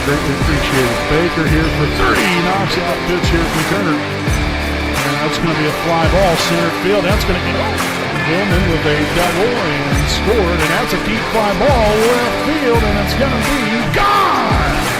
greatly appreciated. Baker here for 3, knocks out pitch here from Turner. And that's going to be a fly ball center field. That's going to get Gilman with a double and scored. And that's a deep fly ball left field, and it's going to be gone.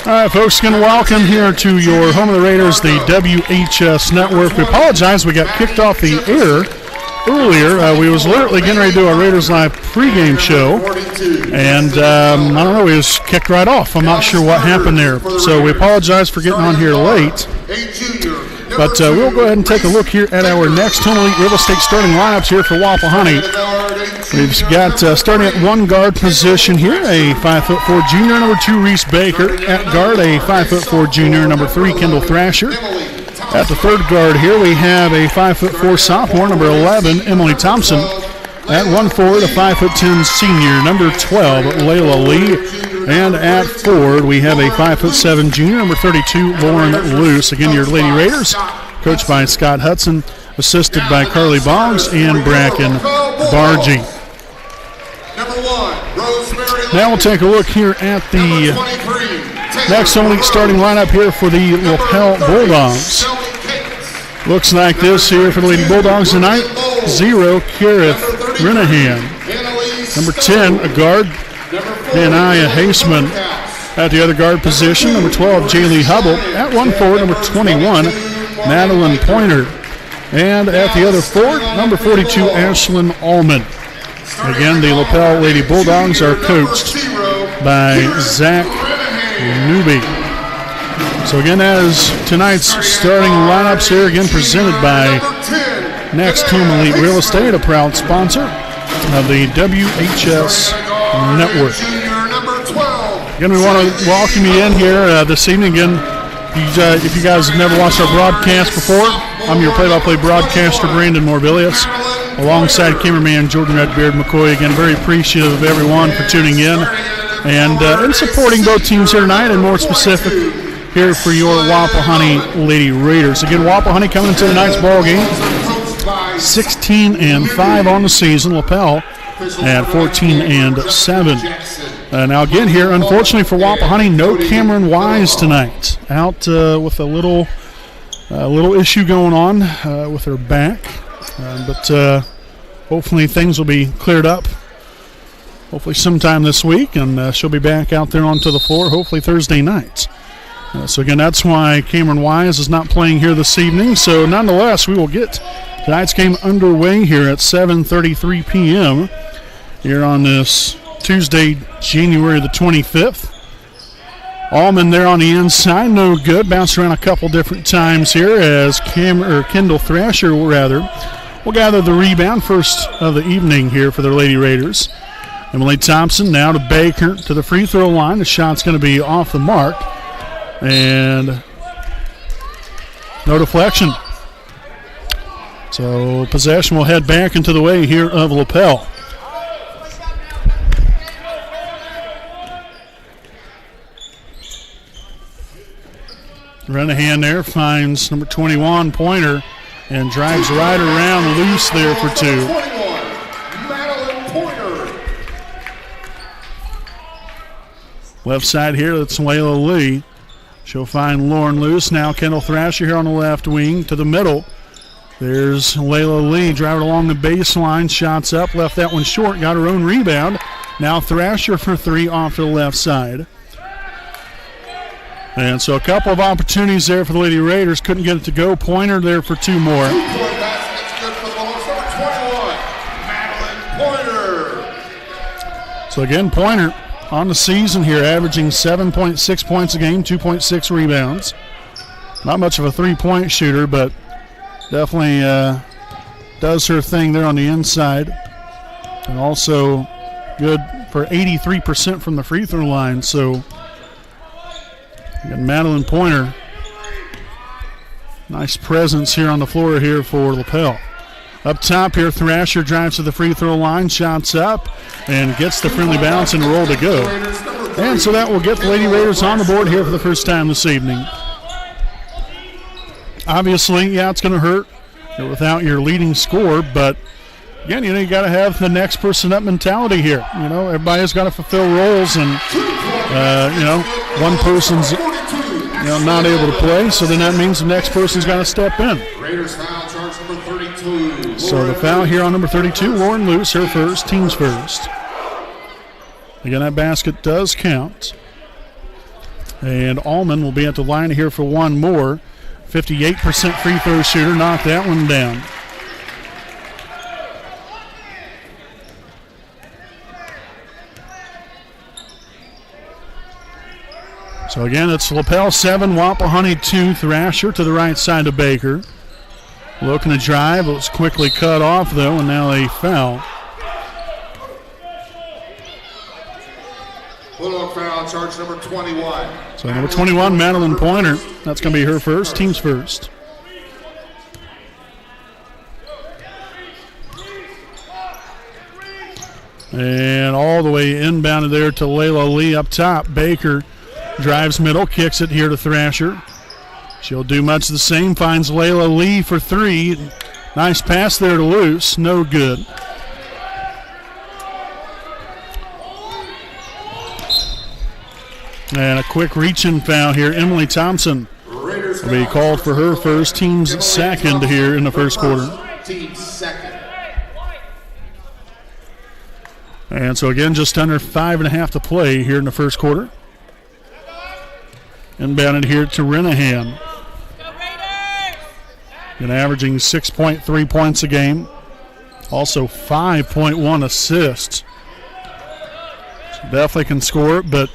All right, folks, again, welcome here to your home of the Raiders, the WHS Network. We apologize, we got kicked off the air earlier. We was literally getting ready to do our Raiders Live pregame show, and I don't know, we was kicked right off. I'm not sure what happened there, so we apologize for getting on here late. But we'll go ahead and take a look here at our next Home Elite Real Estate starting lineups here for Wapahani. We've got starting at one guard position here, a 5'4" junior, number 2, Reese Baker. At guard, a 5'4" junior, number 3, Kendall Thrasher. At the third guard here, we have a 5'4" sophomore, number 11, Emily Thompson. At 1 forward, a 5'10" senior, number 12, Layla Lee. And at forward, we have a 5'7" junior, number 32, Lauren Luce. Again, your Lady Raiders, coached by Scott Hudson, assisted by Carly Boggs and Bracken Bargy. Now we'll take a look here at the next Home Elite starting lineup here for the Lapel Bulldogs. Looks like this here for the Lady Bulldogs tonight. 0, Kareth Renahan. Number 10, a guard, Anaya Haseman. At the other guard position, number 12, Jaylee Hubble. At 1 forward, number 21, Madeline Pointer. And at the other forward, number 42, Ashlyn Allman. Again, the Lapel Lady Bulldogs are coached by Zach Newby. So again, that is tonight's starting lineups here, again presented by Next Home Elite Real Estate, a proud sponsor of the WHS Network. Again, we want to welcome you in here this evening. Again, if you guys have never watched our broadcast before, I'm your play-by-play broadcaster, Brandon Morbilius, alongside cameraman Jordan Redbeard McCoy. Again, very appreciative of everyone for tuning in and supporting both teams here tonight, and more specific here for your Wapahani Lady Raiders. Again, Wapahani coming into tonight's ball game 16-5 on the season. Lapel at 14-7. Now again here, unfortunately for Wapahani, no Cameron Wise tonight. Out with a little issue going on with her back. But hopefully things will be cleared up. Hopefully sometime this week, and she'll be back out there onto the floor, hopefully Thursday night. So again, that's why Cameron Wise is not playing here this evening. So nonetheless, we will get tonight's game underway here at 7:33 p.m. here on this Tuesday, January the 25th. Allman there on the inside, no good. Bounced around a couple different times here as Kendall Thrasher, will gather the rebound, first of the evening here for the Lady Raiders. Emily Thompson now to Baker to the free throw line. The shot's going to be off the mark. And no deflection. So possession will head back into the way here of Lapel. Renahan there finds number 21, Pointer, and drives right around loose there for two. Left side here, that's Layla Lee. She'll find Lauren Luce. Now Kendall Thrasher here on the left wing to the middle. There's Layla Lee driving along the baseline. Shots up, left that one short, got her own rebound. Now Thrasher for three off to the left side. And so a couple of opportunities there for the Lady Raiders. Couldn't get it to go. Pointer there for two more. So again, Pointer on the season here, averaging 7.6 points a game, 2.6 rebounds. Not much of a three-point shooter, but definitely does her thing there on the inside. And also good for 83% from the free throw line. So you got Madeline Pointer. Nice presence here on the floor here for Lapel. Up top here, Thrasher drives to the free throw line, shots up, and gets the friendly bounce and roll to go. And so that will get the Lady Raiders on the board here for the first time this evening. Obviously, yeah, it's going to hurt without your leading scorer, but again, you got to have the next person up mentality here. Everybody's got to fulfill roles, and one person's not able to play, so then that means the next person's got to step in. Raiders foul, charge number 32. So the foul here on number 32, Lauren Luce, her first, team's first. Again, that basket does count. And Allman will be at the line here for one more. 58% free throw shooter, knocked that one down. So again, it's Lapel 7, Wapahani 2, Thrasher to the right side of Baker. Looking to drive, it was quickly cut off though, and now a foul. Bulldog foul, charge number 21. So number 21, Madeline Pointer. That's going to be her first, team's first. And all the way inbounded there to Layla Lee up top. Baker drives middle, kicks it here to Thrasher. She'll do much the same, finds Layla Lee for three. Nice pass there to Luce, no good. And a quick reach-in foul here. Emily Thompson will be called for her first, team's second here in the first quarter. Team's second. And so again, just under 5.5 to play here in the first quarter. Inbounded here to Renahan. And averaging 6.3 points a game. Also 5.1 assists. So definitely can score, but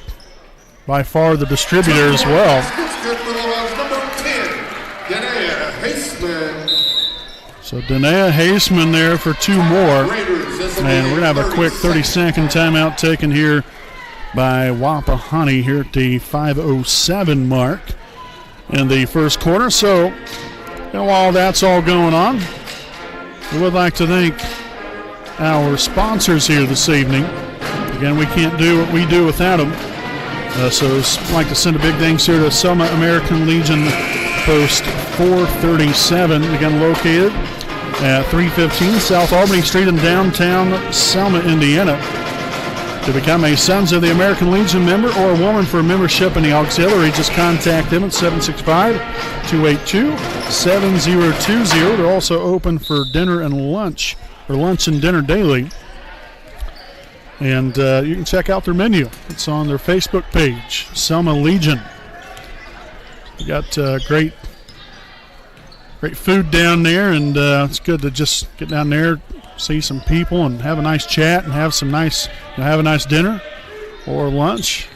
by far the distributor as well. So Danae Haseman there for two more. And we're going to have a quick 30-second timeout taken here by Wapahani here at the 5:07 mark in the first quarter. So while that's all going on, we would like to thank our sponsors here this evening. Again, we can't do what we do without them. So I'd like to send a big thanks here to Selma American Legion Post 437, again located at 315 South Albany Street in downtown Selma, Indiana. To become a Sons of the American Legion member or a woman for membership in the auxiliary, just contact them at 765-282-7020. They're also open for dinner and lunch, or lunch and dinner daily. And you can check out their menu. It's on their Facebook page, Selma Legion. We got great food down there, and it's good to just get down there, see some people, and have a nice chat, and have some nice, have a nice dinner or lunch.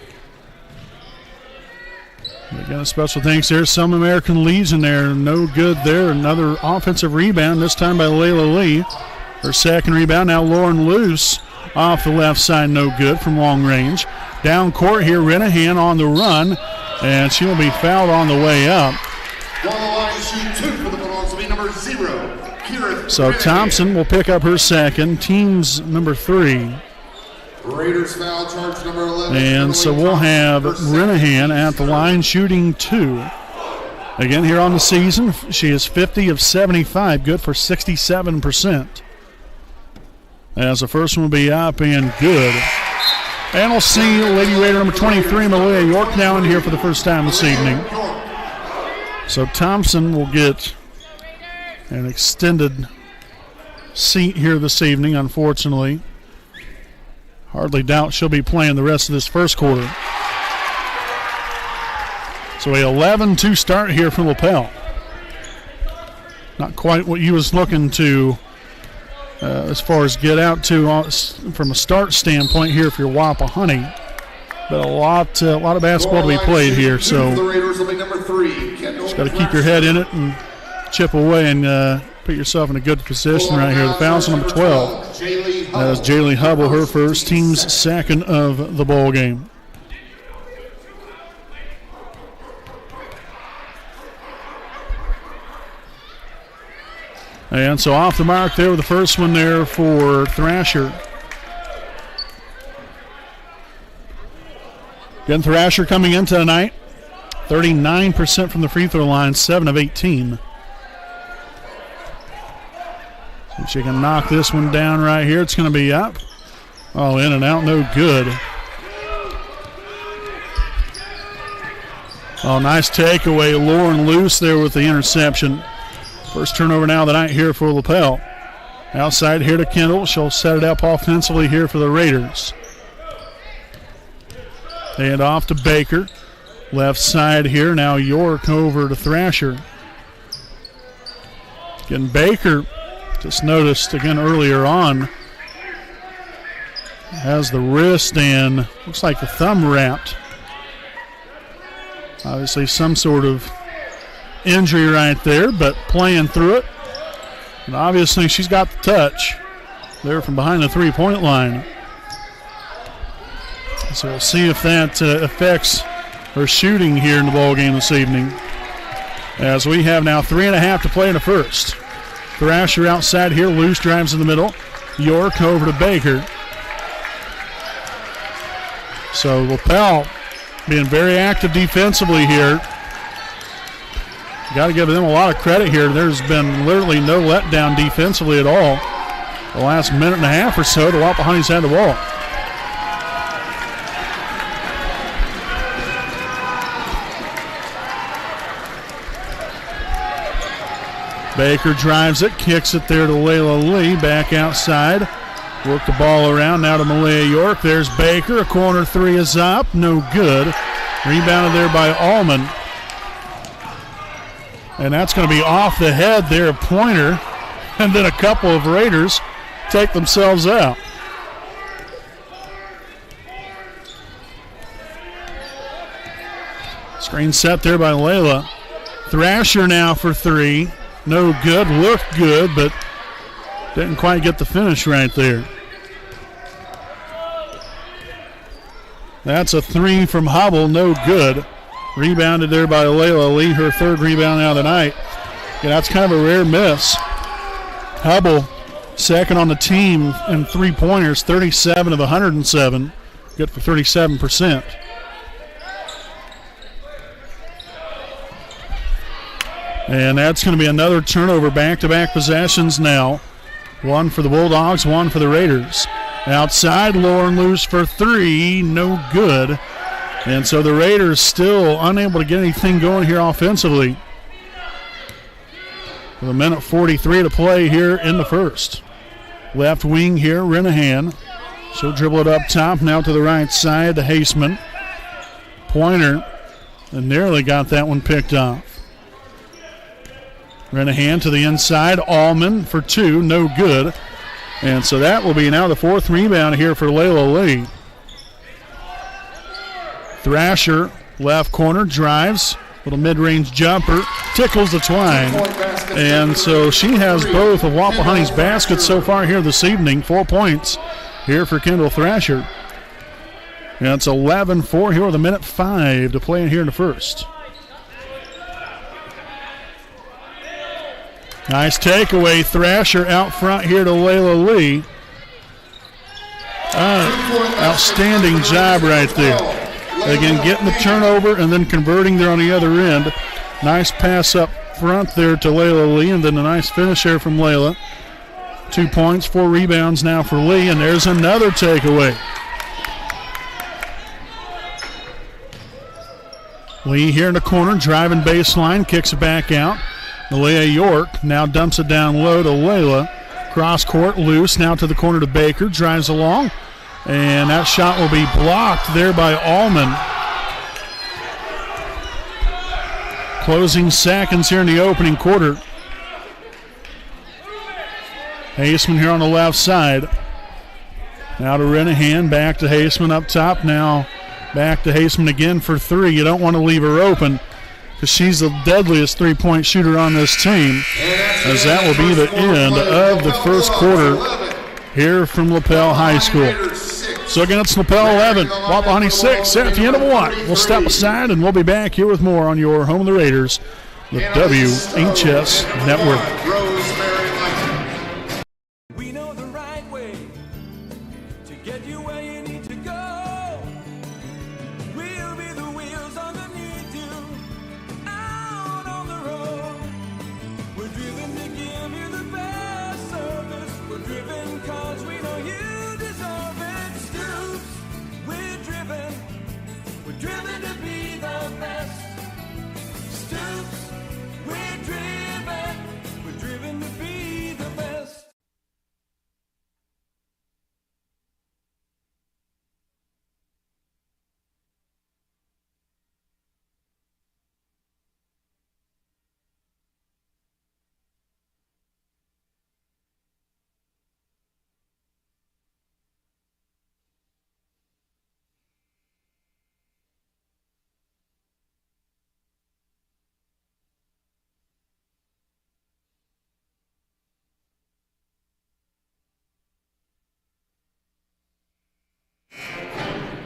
Again, a special thanks there. Some American Legion there. No good there. Another offensive rebound, this time by Layla Lee. Her second rebound. Now Lauren Luce off the left side. No good from long range. Down court here, Renahan on the run. And she will be fouled on the way up. So Thompson will pick up her second. Team's number 3. Raiders foul charge number 11. And so we'll have Renahan at the line shooting 2. Again, here on the season, she is 50 of 75, good for 67%. As the first one will be up and good. And we'll see Lady Raider number 23, Malia York, now in here for the first time this evening. So Thompson will get an extended seat here this evening, unfortunately. Hardly doubt she'll be playing the rest of this first quarter. So a 11-2 start here for Lapel. Not quite what you was looking to as far as get out to from a start standpoint here if you're Wapahani. But a lot of basketball to be played here, so just got to keep your head in it and chip away and put yourself in a good position right here. The foul's number 12. That is Jaylee Hubble, her first, team's second of the ball game. And so off the mark there with the first one there for Thrasher. Again, Thrasher coming into tonight, 39% from the free throw line, 7 of 18. So she can knock this one down right here. It's going to be up. Oh, in and out, no good. Oh, nice takeaway. Lauren Luce there with the interception. First turnover now of the night here for Lapel. Outside here to Kendall. She'll set it up offensively here for the Raiders. Hand off to Baker. Left side here. Now York over to Thrasher. Again, Baker, just noticed again earlier on, has the wrist and looks like the thumb wrapped. Obviously some sort of injury right there, but playing through it. And obviously she's got the touch there from behind the three-point line. So we'll see if that affects her shooting here in the ball game this evening. As we have now 3.5 to play in the first. Thrasher outside here. Luce drives in the middle. York over to Baker. So Lapel being very active defensively here. Got to give them a lot of credit here. There's been literally no letdown defensively at all. The last minute and a half or so, the Wapahani's had the ball. Baker drives it, kicks it there to Layla Lee, back outside. Work the ball around, now to Malia York. There's Baker, a corner three is up, no good. Rebounded there by Allman. And that's going to be off the head there, Pointer. And then a couple of Raiders take themselves out. Screen set there by Layla. Thrasher now for three. No good, looked good, but didn't quite get the finish right there. That's a three from Hubble, no good. Rebounded there by Layla Lee, her third rebound now tonight. Yeah, that's kind of a rare miss. Hubble, second on the team in three-pointers, 37 of 107. Good for 37%. And that's going to be another turnover, back-to-back possessions now. One for the Bulldogs, one for the Raiders. Outside, Lauren Luce for three, no good. And so the Raiders still unable to get anything going here offensively. With a minute 43 to play here in the first. Left wing here, Renahan. She'll dribble it up top, now to the right side to Haseman. Pointer, and nearly got that one picked off. Renahan to the inside, Allman for two, no good. And so that will be now the fourth rebound here for Layla Lee. Thrasher Left corner, drives. Little mid-range jumper, tickles the twine. And so she has both of Wapahani's baskets so far here this evening. 4 points here for Kendall Thrasher. And it's 11-4 here with 1:05 to play in here in the first. Nice takeaway. Thrasher out front here to Layla Lee. Outstanding job right there. Again, getting the turnover and then converting there on the other end. Nice pass up front there to Layla Lee, and then a nice finish there from Layla. 2 points, 4 rebounds now for Lee, and there's another takeaway. Lee here in the corner, driving baseline, kicks it back out. Malia York now dumps it down low to Layla. Cross court, loose, now to the corner to Baker, drives along. And that shot will be blocked there by Allman. Closing seconds here in the opening quarter. Haseman here on the left side. Now to Renahan, back to Haseman up top. Now back to Haseman again for three. You don't want to leave her open because she's the deadliest three-point shooter on this team, as that will be the end of the first quarter here from Lapel High School. So again, it's Lapel 11, Wapahani 6 at the end of one. We'll step aside and we'll be back here with more on your Home of the Raiders, the WHS Network. We know the right way to get you where you need to go. We'll be the wheels underneath you, out on the road. We're driven to give you the best service. We're driven cause we know you deserve it. We're driven to be the best. Stoops, we're driven to be the best.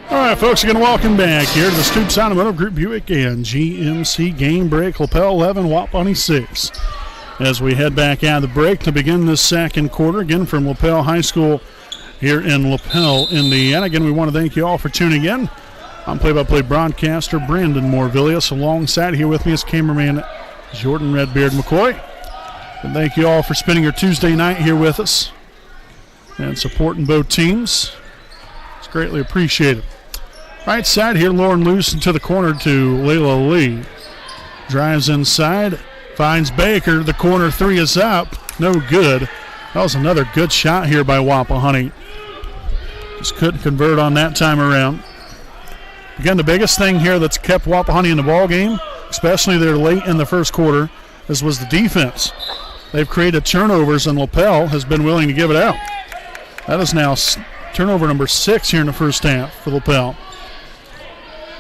All right, folks, again, welcome back here to the Stoops Automotive Group Buick and GMC Game Break. Lapel 11, Wapahani 6. As we head back out of the break to begin this second quarter, again from Lapel High School here in Lapel, Indiana. Again, we want to thank you all for tuning in. I'm play-by-play broadcaster Brandon Morvillius. Alongside here with me is cameraman Jordan Redbeard McCoy. And thank you all for spending your Tuesday night here with us and supporting both teams. It's greatly appreciated. Right side here, Lauren loose into the corner to Layla Lee. Drives inside, finds Baker. The corner three is up. No good. That was another good shot here by Wapahani. Just couldn't convert on that time around. Again, the biggest thing here that's kept Wapahani in the ball game, especially there late in the first quarter, was the defense. They've created turnovers, and Lapel has been willing to give it out. That is now turnover number 6 here in the first half for Lapel.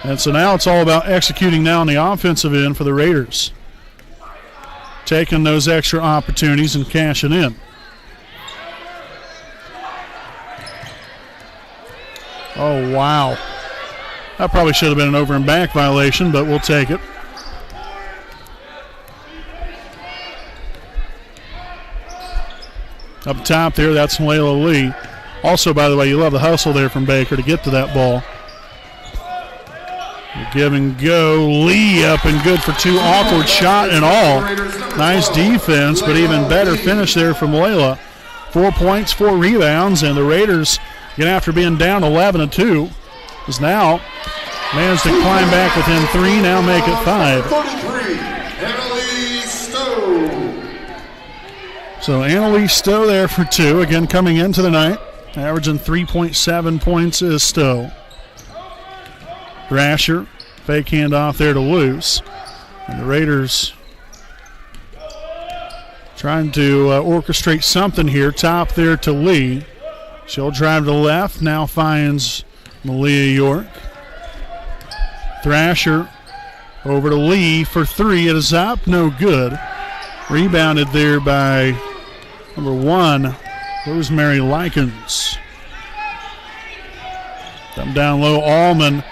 And so now it's all about executing now on the offensive end for the Raiders. Taking those extra opportunities and cashing in. Oh, wow. That probably should have been an over and back violation, but we'll take it. Up top there, that's Layla Lee. Also, by the way, you love the hustle there from Baker to get to that ball. Give and go. Lee up and good for two. Awkward shot and all. Nice defense, but even better finish there from Layla. 4 points, 4 rebounds, and the Raiders, again, after being down 11-2, is now managed to climb back within 3, now make it 5. 33, Annalise Stowe. So Annalise Stowe there for 2, again coming into the night. Averaging 3.7 points is Stowe. Thrasher, fake handoff there to Luce. And the Raiders trying to orchestrate something here. Top there to Lee. She'll drive to the left, now finds Malia York. Thrasher over to Lee for three. It is up, no good. Rebounded there by number 1, Rosemary Likens. Come down low, Allman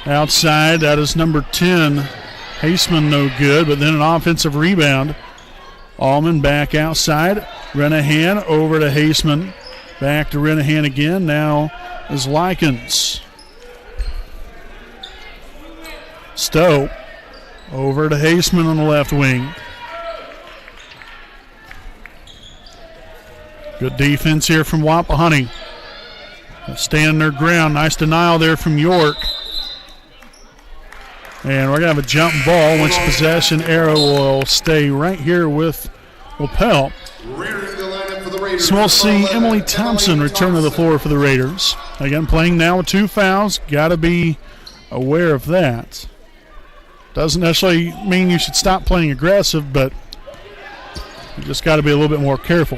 outside. That is number 10, Haseman, no good. But then an offensive rebound. Allman back outside. Renahan over to Haseman. Back to Renahan again. Now is Likens. Stowe over to Haseman on the left wing. Good defense here from Wapahani. Standing their ground. Nice denial there from York. And we're going to have a jump ball once possession arrow will stay right here with Lapel. So we'll see Emily Thompson return to the floor for the Raiders. Again, playing now with 2 fouls. Got to be aware of that. Doesn't necessarily mean you should stop playing aggressive, but you just got to be a little bit more careful.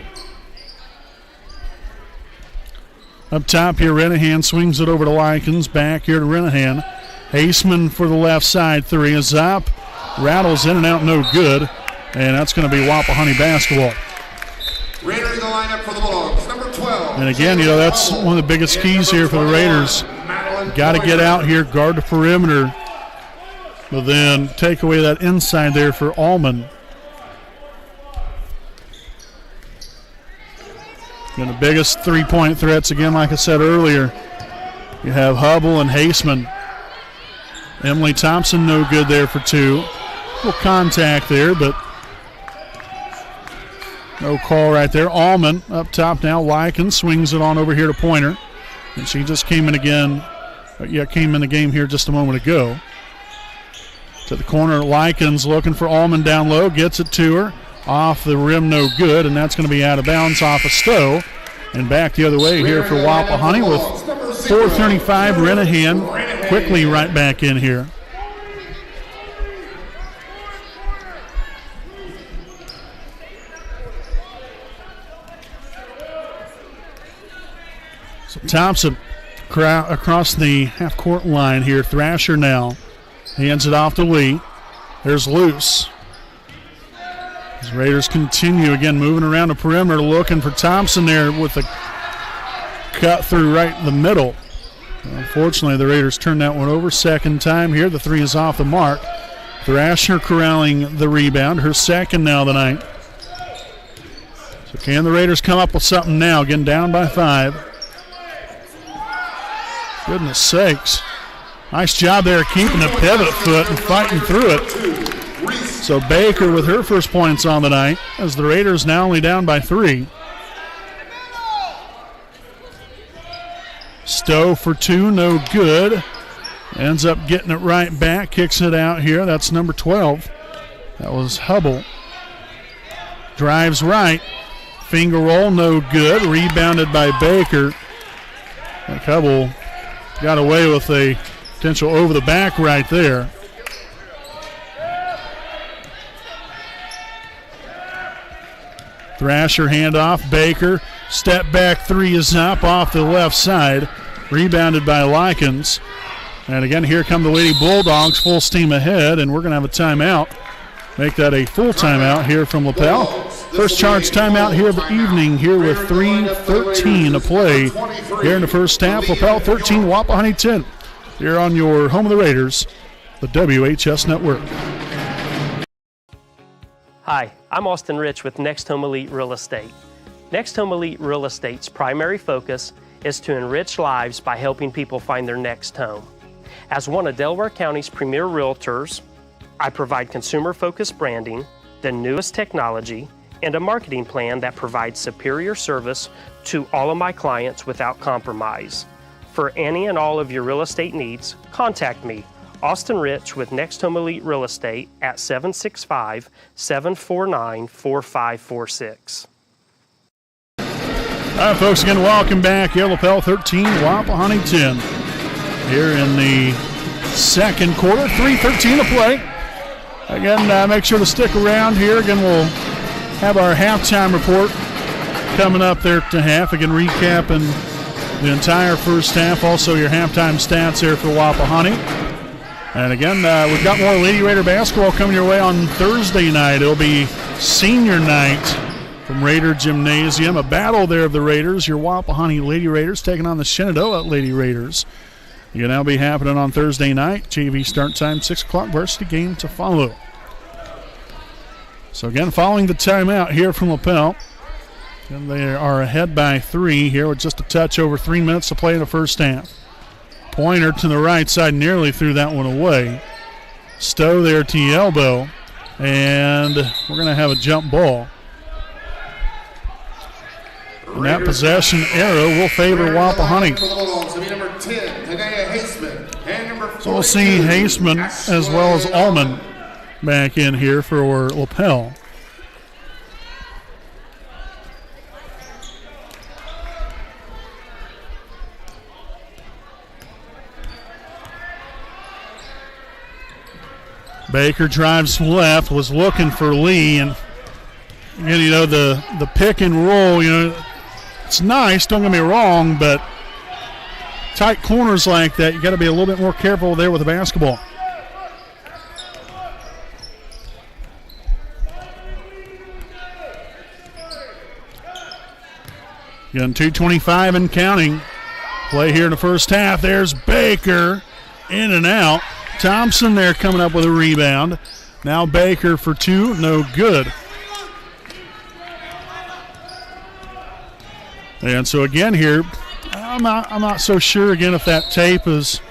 Up top here, Renahan swings it over to Likens. Back here to Renahan. Haseman for the left side three is up. Rattles in and out, no good. And that's going to be Wapahani basketball. Raiders the lineup for the Bulldogs, number 12. And again, that's one of the biggest keys here for the Raiders. Got to get out here, guard the perimeter, but then take away that inside there for Allman. And the biggest three-point threats, again, like I said earlier, you have Hubble and Haseman. Emily Thompson, no good there for 2. Little contact there, but no call right there. Allman up top now. Likens swings it on over here to Pointer. And she just came in again. Came in the game here just a moment ago. To the corner, Likens looking for Allman down low. Gets it to her. Off the rim, no good, and that's going to be out of bounds off of Stowe. And back the other way here for Wapahani with 4:35. Renahan quickly right back in here. So Thompson across the half-court line here. Thrasher now hands it off to Lee. There's Luce. As Raiders continue, again, moving around the perimeter, looking for Thompson there with a cut through right in the middle. Unfortunately, the Raiders turned that one over. Second time here. The three is off the mark. Thrasher corralling the rebound. Her second now tonight. So can the Raiders come up with something now? Getting down by 5. Goodness sakes. Nice job there keeping the pivot foot and fighting through it. So Baker with her first points on the night as the Raiders now only down by 3. Stowe for 2, no good. Ends up getting it right back, kicks it out here. That's number 12. That was Hubble. Drives right. Finger roll, no good. Rebounded by Baker. And Hubble got away with a potential over the back right there. Thrasher handoff. Baker. Step back 3 is up off the left side. Rebounded by Likens. And again, here come the Lady Bulldogs full steam ahead, and we're going to have a timeout. Make that a full timeout here from Lapel. First charge timeout here of the evening here with 3:13 to play here in the first half. Lapel 13, Wapahani 10. Here on your home of the Raiders, the WHS Network. Hi, I'm Austin Rich with Next Home Elite Real Estate. Next Home Elite Real Estate's primary focus is to enrich lives by helping people find their next home. As one of Delaware County's premier realtors, I provide consumer-focused branding, the newest technology, and a marketing plan that provides superior service to all of my clients without compromise. For any and all of your real estate needs, contact me, Austin Rich with Next Home Elite Real Estate at 765-749-4546. All right, folks, again, welcome back. Here, Lapel 13, Wapahani 10. Here in the second quarter, 3:13 to play. Again, make sure to stick around here. Again, we'll have our halftime report coming up there to half. Again, recapping the entire first half. Also, your halftime stats here for Wapahani. And again, we've got more Lady Raider basketball coming your way on Thursday night. It'll be senior night from Raider Gymnasium. A battle there of the Raiders. Your Wapahani Lady Raiders taking on the Shenandoah Lady Raiders. It'll now be happening on Thursday night. JV start time, 6 o'clock. Varsity game to follow. So again, following the timeout here from Lapel. And they are ahead by 3 here with just a touch over 3 minutes to play in the first half. Pointer to the right side, nearly threw that one away. Stowe there to the elbow. And we're going to have a jump ball. And that possession arrow will favor Wapahani. So we'll see Haseman as well as Allman back in here for Lapel. Baker drives left, was looking for Lee, and again, you know, the pick and roll, you know, it's nice, don't get me wrong, but tight corners like that, you got to be a little bit more careful there with the basketball. Again, 2:25 and counting. Play here in the first half. There's Baker in and out. Thompson there coming up with a rebound. Now Baker for 2, no good. And so again here, I'm not so sure again if that tape is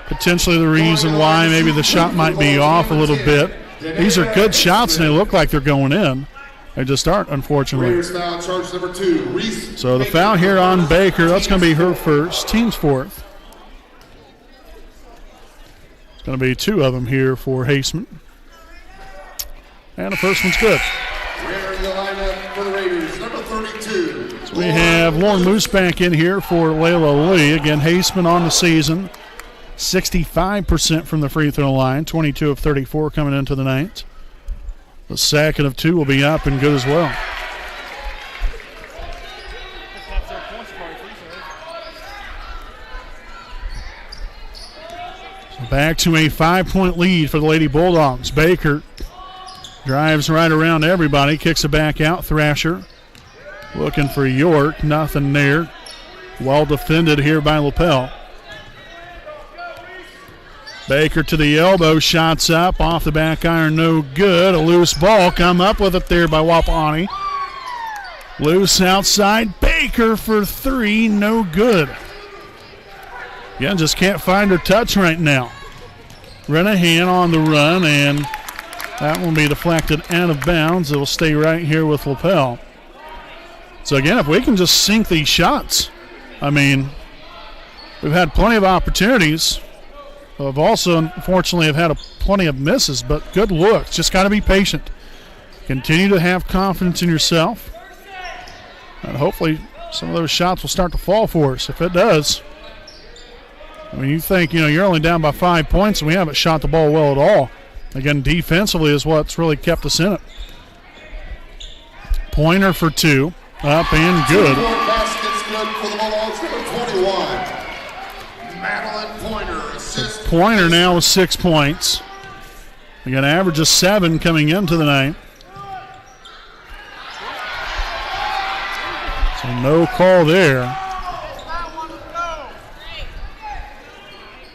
potentially the reason why maybe the shot might be off a little bit. These are good shots and they look like they're going in. They just aren't, unfortunately. So the foul here on Baker, that's going to be her first, team's fourth. It's going to be 2 of them here for Haseman. And the first one's good. So we have Lauren Moose back in here for Layla Lee. Again, Haseman on the season. 65% from the free throw line, 22 of 34 coming into the night. The second of 2 will be up and good as well. So back to a 5-point lead for the Lady Bulldogs. Baker drives right around everybody, kicks it back out. Thrasher looking for York, nothing there. Well defended here by Lapel. Baker to the elbow, shots up, off the back iron, no good. A loose ball, come up with it there by Wapahani. Loose outside, Baker for 3, no good. Again, just can't find her touch right now. Renahan on the run, and that will be deflected out of bounds. It will stay right here with Lapel. So again, if we can just sink these shots, I mean, we've had plenty of opportunities. We've also, unfortunately, have had plenty of misses, but good looks. Just got to be patient. Continue to have confidence in yourself. And hopefully some of those shots will start to fall for us. If it does, I mean, you think, you know, you're only down by 5 points and we haven't shot the ball well at all. Again, defensively is what's really kept us in it. Pointer for 2. Up and good. Baskets good for the Bulldogs, number 21. Madeline Pointer. Pointer now with 6 points. We got an average of 7 coming into the night. So no call there.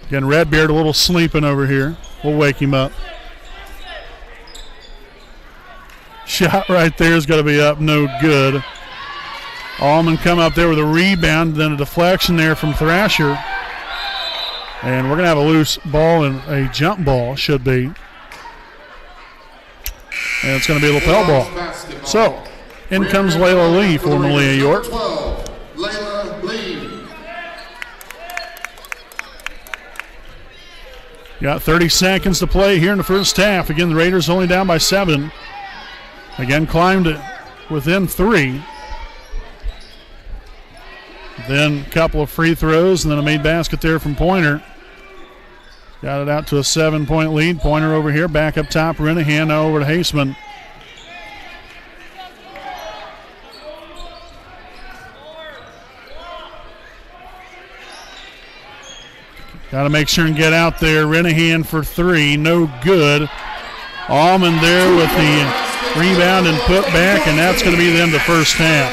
Again, Redbeard a little sleeping over here. We'll wake him up. Shot right there is going to be up, no good. Allman come up there with a rebound, then a deflection there from Thrasher. And we're going to have a loose ball and a jump ball, should be. And it's going to be a lapel ball. So, in comes Layla Lee for Malia York. 12, Layla Lee. Got 30 seconds to play here in the first half. Again, the Raiders only down by 7. Again, climbed within 3. Then a couple of free throws and then a made basket there from Pointer. Got it out to a 7-point lead. Pointer over here, back up top. Renahan now over to Haseman. Got to make sure and get out there. Renahan for three. No good. Almond there with the rebound and put back, and that's going to be the end of the first half.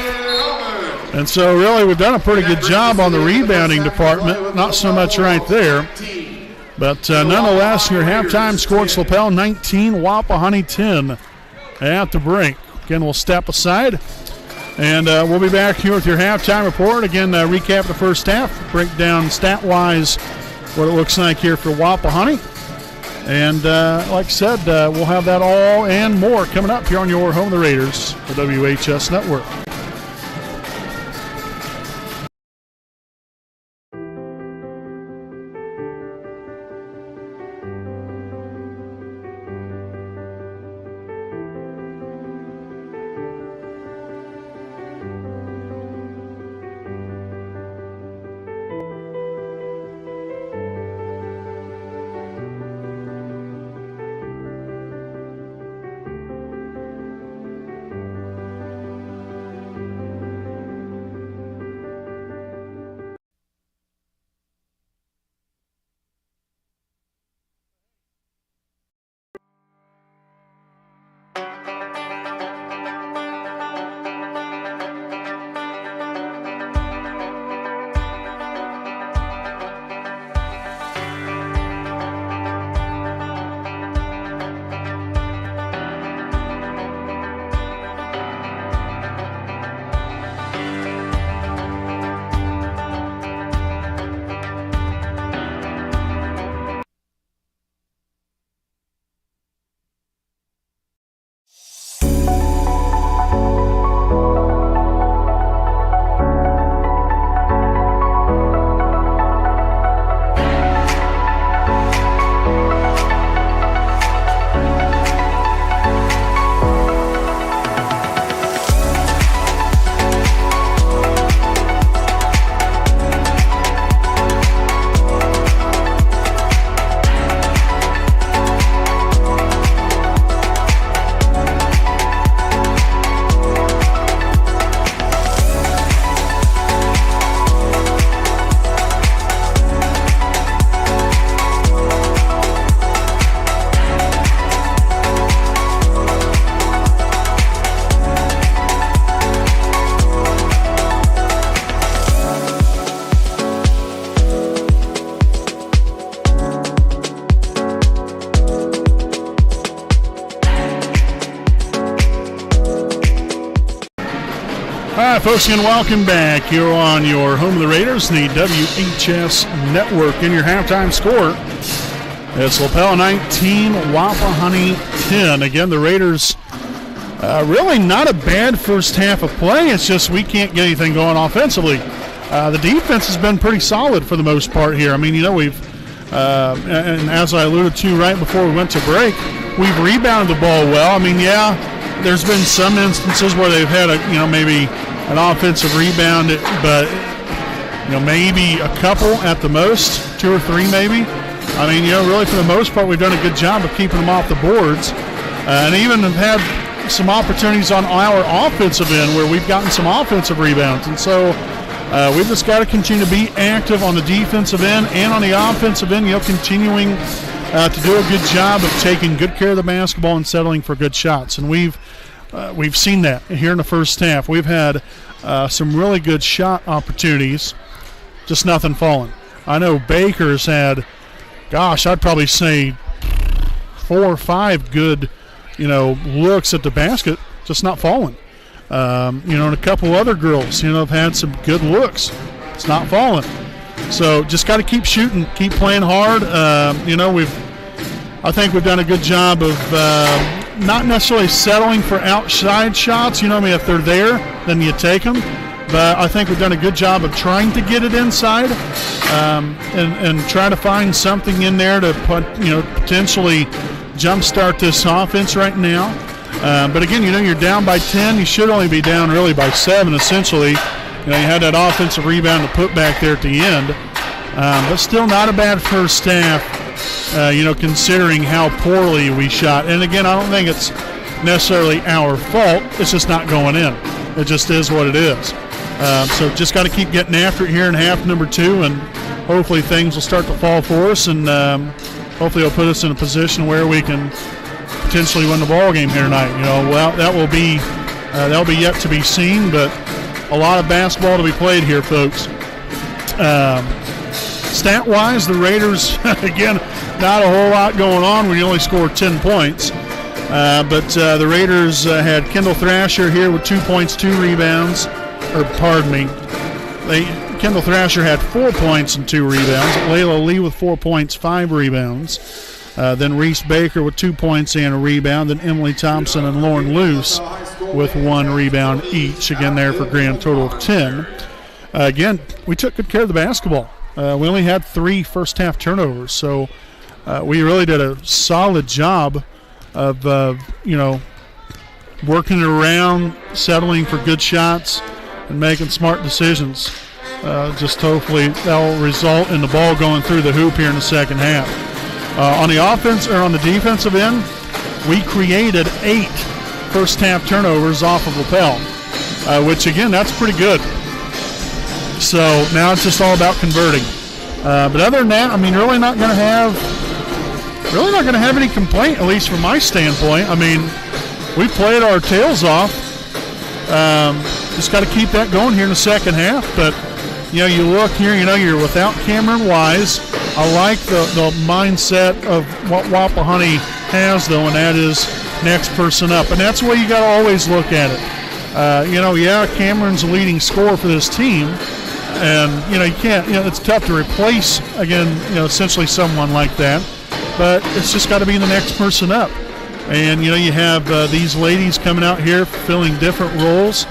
And so really we've done a pretty good job on the rebounding department. Not so much right there. But nonetheless, your halftime score, it's Lapel 19, Wapahani 10 at the break. Again, we'll step aside, and we'll be back here with your halftime report. Again, recap the first half, break down stat-wise what it looks like here for Wapahani. And like I said, we'll have that all and more coming up here on your Home of the Raiders, the WHS Network. All right, folks, and welcome back here on your Home of the Raiders, the WHS Network. In your halftime score, it's Lapel 19, Wapahani 10. Again, the Raiders really not a bad first half of play. It's just we can't get anything going offensively. The defense has been pretty solid for the most part here. I mean, you know, we've, and as I alluded to right before we went to break, we've rebounded the ball well. I mean, yeah, there's been some instances where they've had maybe an offensive rebound, but maybe a couple at the most, 2 or 3 maybe. I mean, really for the most part, we've done a good job of keeping them off the boards, and even have had some opportunities on our offensive end where we've gotten some offensive rebounds. And so we've just got to continue to be active on the defensive end and on the offensive end, continuing to do a good job of taking good care of the basketball and settling for good shots. And we've seen that here in the first half. We've had some really good shot opportunities, just nothing falling. I know Baker's had, I'd probably say 4 or 5 good, looks at the basket, just not falling. And a couple other girls, have had some good looks. It's not falling. So just got to keep shooting, keep playing hard. I think we've done a good job of not necessarily settling for outside shots. If they're there, then you take them. But I think we've done a good job of trying to get it inside and try to find something in there to potentially jumpstart this offense right now. But again, you're down by 10. You should only be down really by 7, essentially. You had that offensive rebound to put back there at the end. But still not a bad first half, considering how poorly we shot. And again, I don't think it's necessarily our fault. It's just not going in. It just is what it is. So just got to keep getting after it here in half number 2 and hopefully things will start to fall for us, and hopefully it'll put us in a position where we can potentially win the ball game here tonight. Well, that'll be yet to be seen, but a lot of basketball to be played here, folks. Stat-wise, the Raiders, again, not a whole lot going on when you only scored 10 points. But the Raiders had Kendall Thrasher here with 2 points, 2 rebounds. Kendall Thrasher had 4 points and 2 rebounds. Layla Lee with 4 points, 5 rebounds. Then Reese Baker with 2 points and a rebound. Then Emily Thompson and Lauren Luce with 1 rebound each. Again, there for a grand total of 10. Again, we took good care of the basketball. We only had 3 first-half turnovers, so we really did a solid job of, working it around, settling for good shots, and making smart decisions. Just hopefully that'll result in the ball going through the hoop here in the second half. On the offense or on the defensive end, we created 8 first-half turnovers off of Lapel, which again, that's pretty good. So now it's just all about converting. But other than that, I mean, really not going to have any complaint, at least from my standpoint. I mean, we played our tails off. Just got to keep that going here in the second half. But you look here, you're without Cameron Wise. I like the mindset of what Wapahani has, though, and that is next person up. And that's the way you got to always look at it. Cameron's the leading scorer for this team. And, you can't, it's tough to replace, again, essentially someone like that. But it's just got to be the next person up. And, you have these ladies coming out here filling different roles,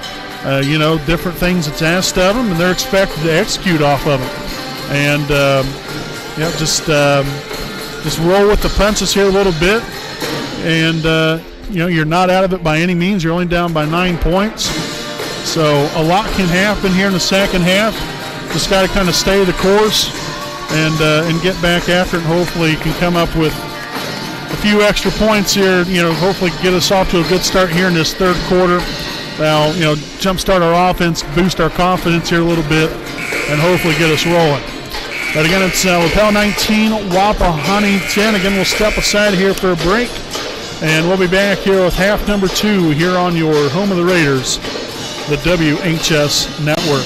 different things that's asked of them, and they're expected to execute off of it. And, just roll with the punches here a little bit. And, you're not out of it by any means. You're only down by 9 points. So a lot can happen here in the second half. Just got to kind of stay the course and get back after it, and hopefully can come up with a few extra points here, hopefully get us off to a good start here in this third quarter. Now, jumpstart our offense, boost our confidence here a little bit, and hopefully get us rolling. But again, it's Lapel 19, Wapahani 10. Again, we'll step aside here for a break, and we'll be back here with half number 2 here on your home of the Raiders, the WHS Network.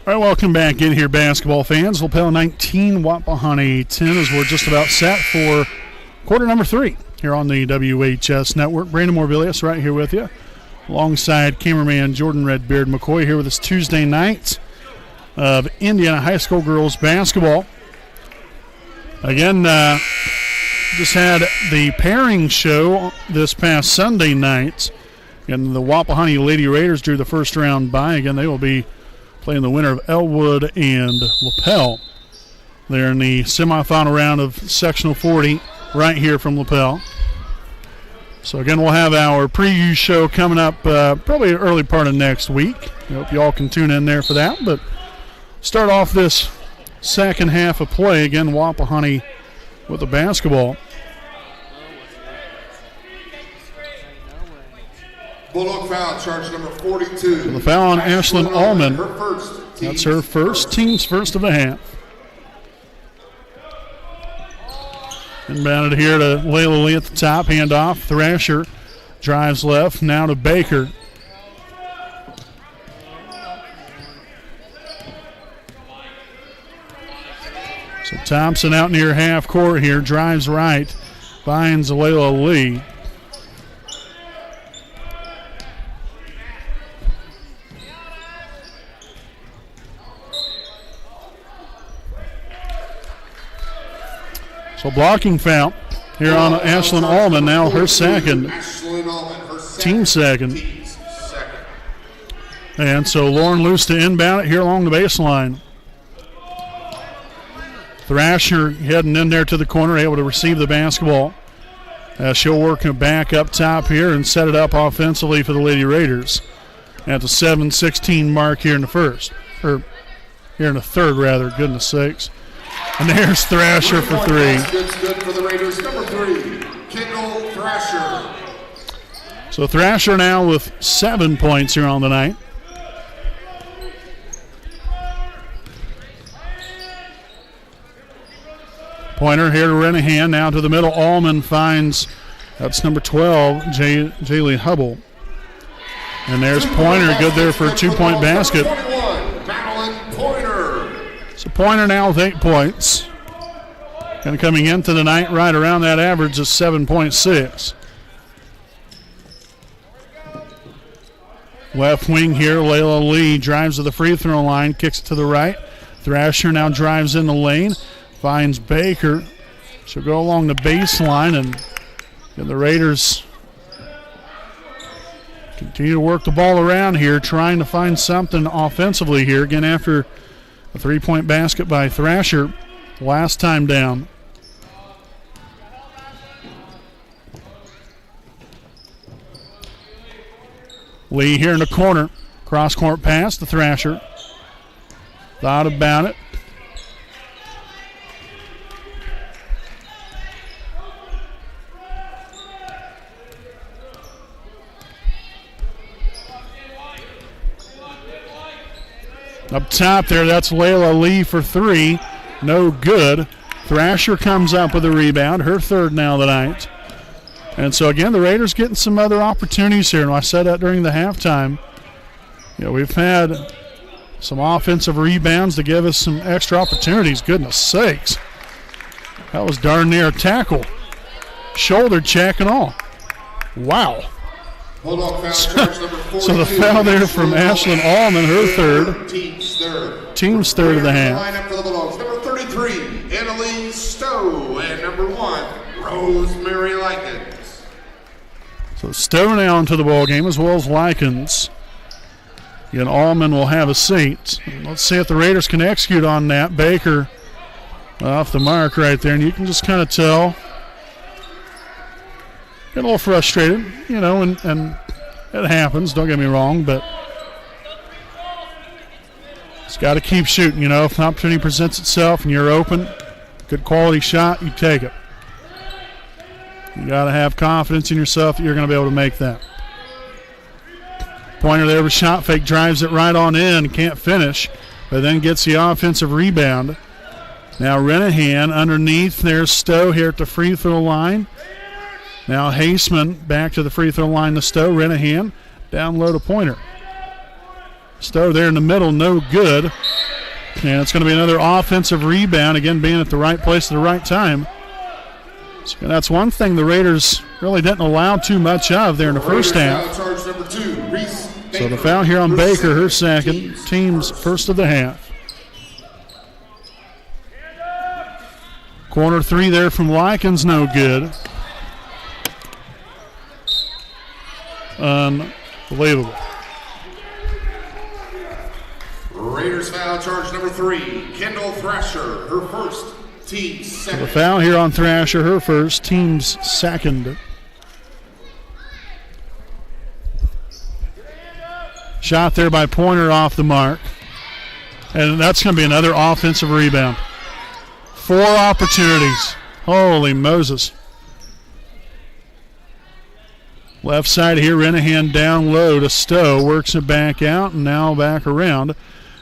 All right, welcome back in here, basketball fans. Lapel 19, Wapahani 10, as we're just about set for quarter number 3 here on the WHS Network. Brandon Morbilius right here with you, alongside cameraman Jordan Redbeard McCoy here with us Tuesday night of Indiana High School girls basketball. Again, just had the pairing show this past Sunday night, and the Wapahani Lady Raiders drew the first round bye. Again, they will be playing the winner of Elwood and Lapel. They're in the semifinal round of sectional 40 right here from Lapel. So again, we'll have our preview show coming up probably early part of next week. I hope you all can tune in there for that. But start off this second half of play. Again, Wapahani with the basketball. Bulldog foul, charge number 42. So the foul on Ashlyn Allman. Her first. That's her first, team's first of the half. Inbounded here to Layla Lee at the top, handoff. Thrasher drives left, now to Baker. So Thompson out near half court here, drives right, finds Layla Lee. So blocking foul here on Ashlyn Allman, now her second, team second. And so Lauren Luce to inbound it here along the baseline. Thrasher heading in there to the corner, able to receive the basketball. She'll work it back up top here and set it up offensively for the Lady Raiders at the 7:16 mark here in the first, or here in the third rather, goodness sakes. And there's Thrasher for three. Good for the Raiders. Number 3, Kendall Thrasher. So Thrasher now with 7 points here on the night. Pointer here to Renahan, now to the middle. Allman finds, that's number 12, Jaylee Hubble. And there's Pointer, good there for a 2-point basket. 21, Madeline Pointer. So Pointer now with 8 points. Kind of coming into the night right around that average of 7.6. Left wing here, Layla Lee drives to the free throw line, kicks it to the right. Thrasher now drives in the lane, finds Baker. She'll go along the baseline, and the Raiders continue to work the ball around here, trying to find something offensively here. Again, after a 3-point basket by Thrasher last time down. Lee here in the corner. Cross-court pass to Thrasher. Thought about it. Up top there, that's Layla Lee for 3. No good. Thrasher comes up with a rebound, her third now tonight. And so again, the Raiders getting some other opportunities here. And I said that during the halftime. You know, we've had some offensive rebounds to give us some extra opportunities. Goodness sakes. That was darn near a tackle. Shoulder check and all. Wow. Foul, charge number 42. So the foul there from Ashlyn Allman, her third. Team's third of the half. Lineup for the Bulldogs. Number 33, Annalise Stowe. And number 1, Rosemary Likens. So Stowe now into the ball game, as well as Likens. Again, Allman will have a seat. Let's see if the Raiders can execute on that. Baker off the mark right there, and you can just kind of tell. Get a little frustrated, you know, and it happens, don't get me wrong, but it's got to keep shooting, you know. If an opportunity presents itself and you're open, good quality shot, you take it. You got to have confidence in yourself that you're going to be able to make that. Pointer there with shot fake, drives it right on in, can't finish, but then gets the offensive rebound. Now Renahan underneath, there's Stowe here at the free throw line. Now Haseman back to the free throw line to Stowe. Renahan down low to Pointer. Stowe there in the middle, no good. And it's going to be another offensive rebound, again being at the right place at the right time. So that's one thing the Raiders really didn't allow too much of there in the first half. So the foul here on Baker, her second, team's first of the half. Corner three there from Likens, no good. Unbelievable. Raiders foul charge number 3, Kendall Thrasher, her first, team second. The foul here on Thrasher, her first, team's second. Shot there by Pointer off the mark. And that's going to be another offensive rebound. 4 opportunities. Holy Moses. Left side here, Renahan down low to Stowe. Works it back out and now back around.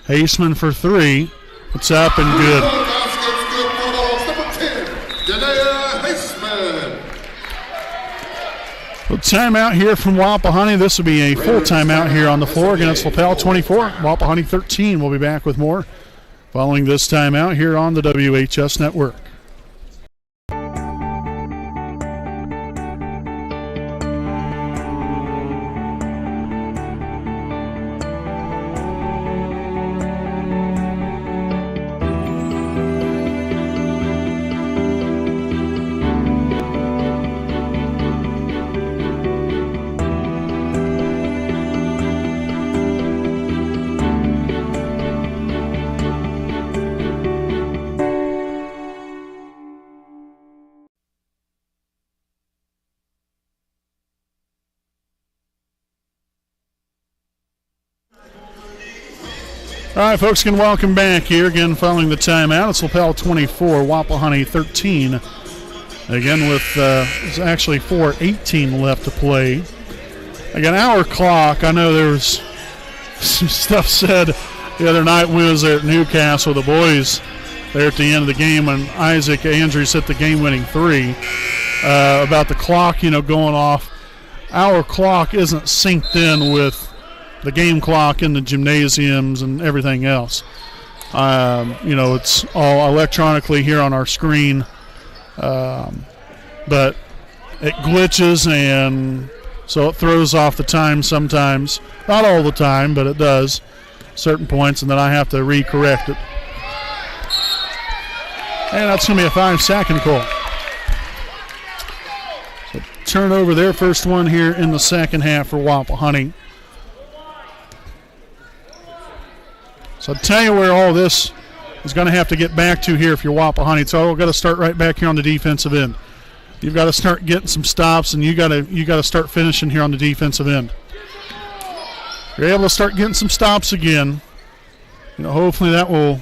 Haseman for 3. It's up and good. Well, timeout here from Wapahani. This will be a full timeout here on the floor against Lapel 24. Wapahani 13. We'll be back with more following this timeout here on the WHS Network. All right, folks, can welcome back here again following the timeout. It's Lapel 24, Wapahani 13. Again, with it's actually 4:18 left to play. Again, our clock. I know there was some stuff said the other night when we was at Newcastle. The boys there at the end of the game when Isaac Andrews hit the game-winning 3 about the clock, going off. Our clock isn't synced in with the game clock in the gymnasiums and everything else. It's all electronically here on our screen, but it glitches, and so it throws off the time sometimes. Not all the time, but it does certain points, and then I have to recorrect it. And that's going to be a 5-second call. So turnover there, first one here in the second half for Wapahani. So I'll tell you where all this is going to have to get back to here if you're Wapahani. So we've got to start right back here on the defensive end. You've got to start getting some stops, and you got to start finishing here on the defensive end. If you're able to start getting some stops again, hopefully that will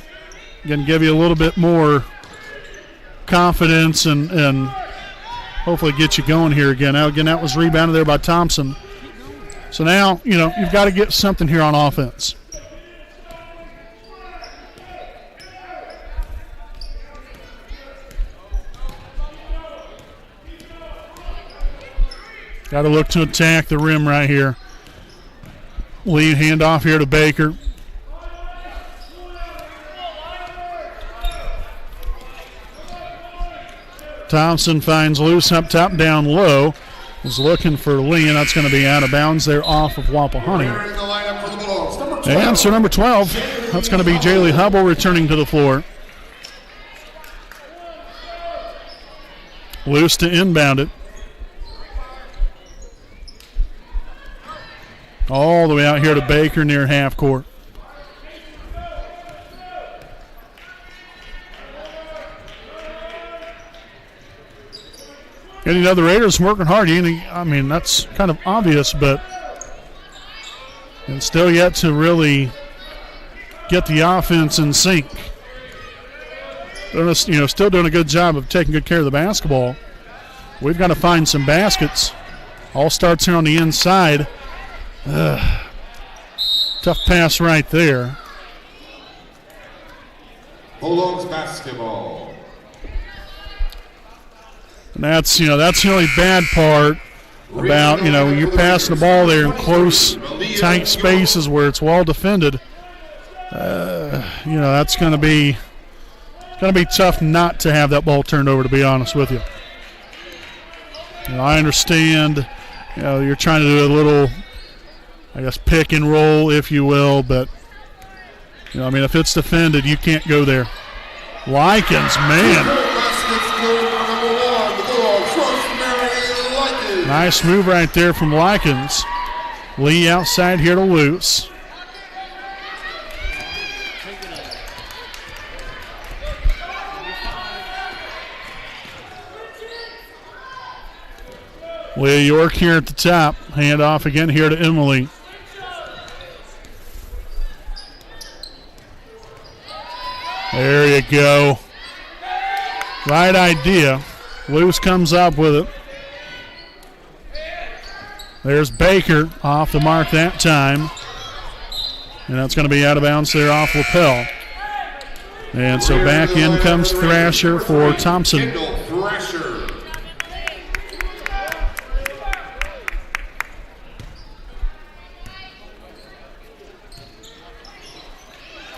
again give you a little bit more confidence and hopefully get you going here again. Now again, that was rebounded there by Thompson. So now you've got to get something here on offense. Got to look to attack the rim right here. Lead handoff here to Baker. Thompson finds loose up top, down low. Was looking for Lee, and that's going to be out of bounds there off of Wapahani. And so number 12, that's going to be Jaylee Hubble returning to the floor. Loose to inbound it. All the way out here to Baker near half court. And the Raiders working hard. That's kind of obvious, but and still yet to really get the offense in sync. Still doing a good job of taking good care of the basketball. We've got to find some baskets. All starts here on the inside. Tough pass right there. Bulldogs basketball. And that's the only bad part about you're passing the ball there in close, tight spaces where it's well defended. That's going to be tough not to have that ball turned over, to be honest with you. I understand, you're trying to do a little, I guess, pick and roll, if you will, but, if it's defended, you can't go there. Likens, man. Nice move right there from Likens. Lee outside here to Luce. Leah York here at the top. Hand off again here to Emily. There you go. Right idea. Luce comes up with it. There's Baker off the mark that time. And that's going to be out of bounds there off Lapel. And so back in comes Thrasher for Thompson.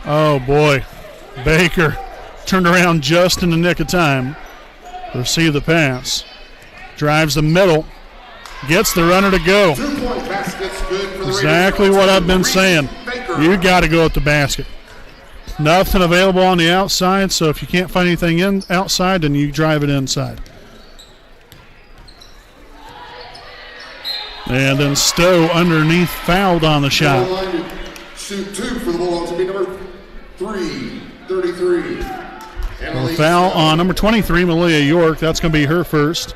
Oh, boy. Baker turned around just in the nick of time to receive the pass. Drives the middle. Gets the runner to go. Exactly what I've been saying. You got to go at the basket. Nothing available on the outside, so if you can't find anything outside, then you drive it inside. And then Stowe underneath fouled on the shot. Shoot 2 for the Bulldogs will be number 33. Foul on number 23, Malia York. That's going to be her first.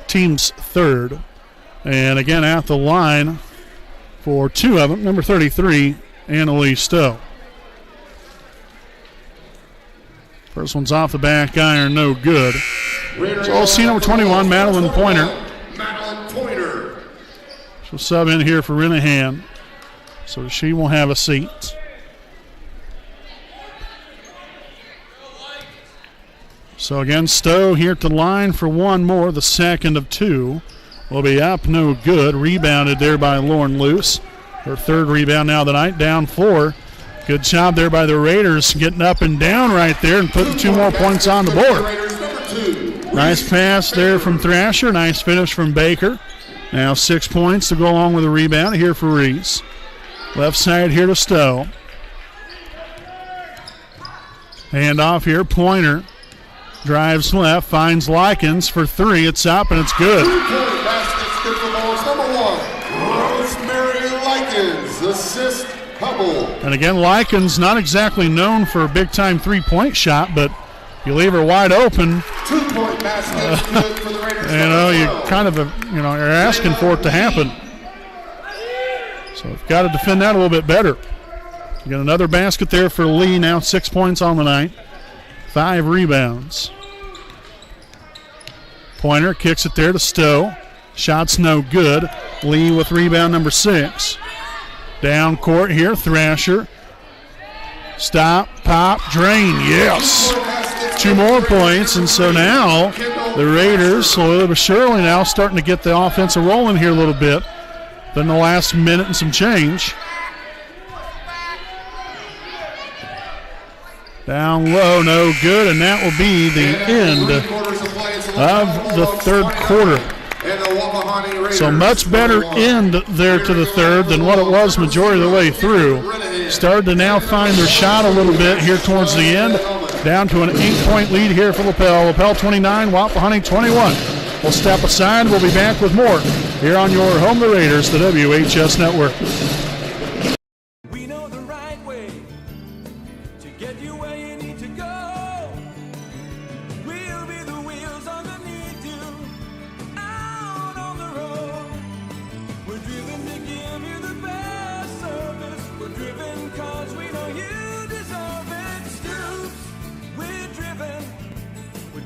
Team's third. And again at the line for 2 of them, number 33, Annalise Stowe. First one's off the back iron, no good. So we'll see number 21, Madeline Pointer. She'll sub in here for Renahan, so she will have a seat. So again, Stowe here at the line for one more, the second of 2. Will be up, no good. Rebounded there by Lauren Luce. Her third rebound now tonight, down 4. Good job there by the Raiders getting up and down right there and putting 2 more points on the board. Nice pass there from Thrasher. Nice finish from Baker. Now 6 points to go along with the rebound here for Reese. Left side here to Stowe. Hand off here, Pointer. Drives left, finds Likens for 3. It's up and it's good. 2-point baskets good for Bulldogs. Number 1, Rosemary Likens, assist Hubble. And again, Likens not exactly known for a big-time 3-point shot, but you leave her wide open. 2-point baskets good for the Raiders. You kind of, you're asking for it to happen. So we've got to defend that a little bit better. You got another basket there for Lee, now 6 points on the night. 5 rebounds. Pointer kicks it there to Stowe. Shot's no good. Lee with rebound number 6. Down court here, Thrasher. Stop, pop, drain, yes. 2 more points, and so now the Raiders, slowly but surely now, starting to get the offensive rolling here a little bit. Then the last minute and some change. Down low, no good, and that will be the end of the third quarter. So much better end there to the third than what it was majority of the way through. Started to now find their shot a little bit here towards the end. Down to an 8-point lead here for Lapel. Lapel 29, Wapahani 21. We'll step aside. We'll be back with more here on your home, the Raiders, the WHS Network. We know the right way to get you where you need to go. We'll be the wheels underneath you, out on the road. We're driven to give you the best service. We're driven cause we know you deserve it. Stoops, we're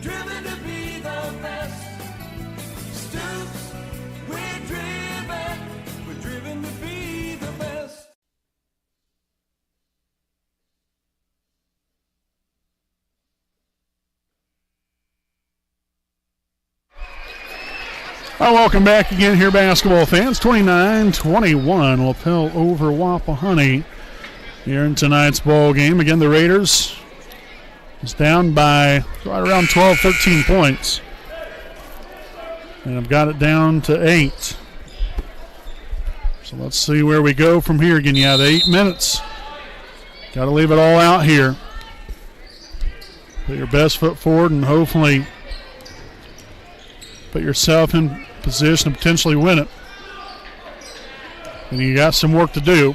driven to be the best. Stoops, we're driven to be the best. Welcome back again here, basketball fans. 29-21, Lapel over Wapahani here in tonight's ball game. Again, the Raiders is down by right around 12, 13 points. And I've got it down to 8. So let's see where we go from here. Again, you have 8 minutes. Got to leave it all out here. Put your best foot forward and hopefully put yourself in position to potentially win it. And you got some work to do.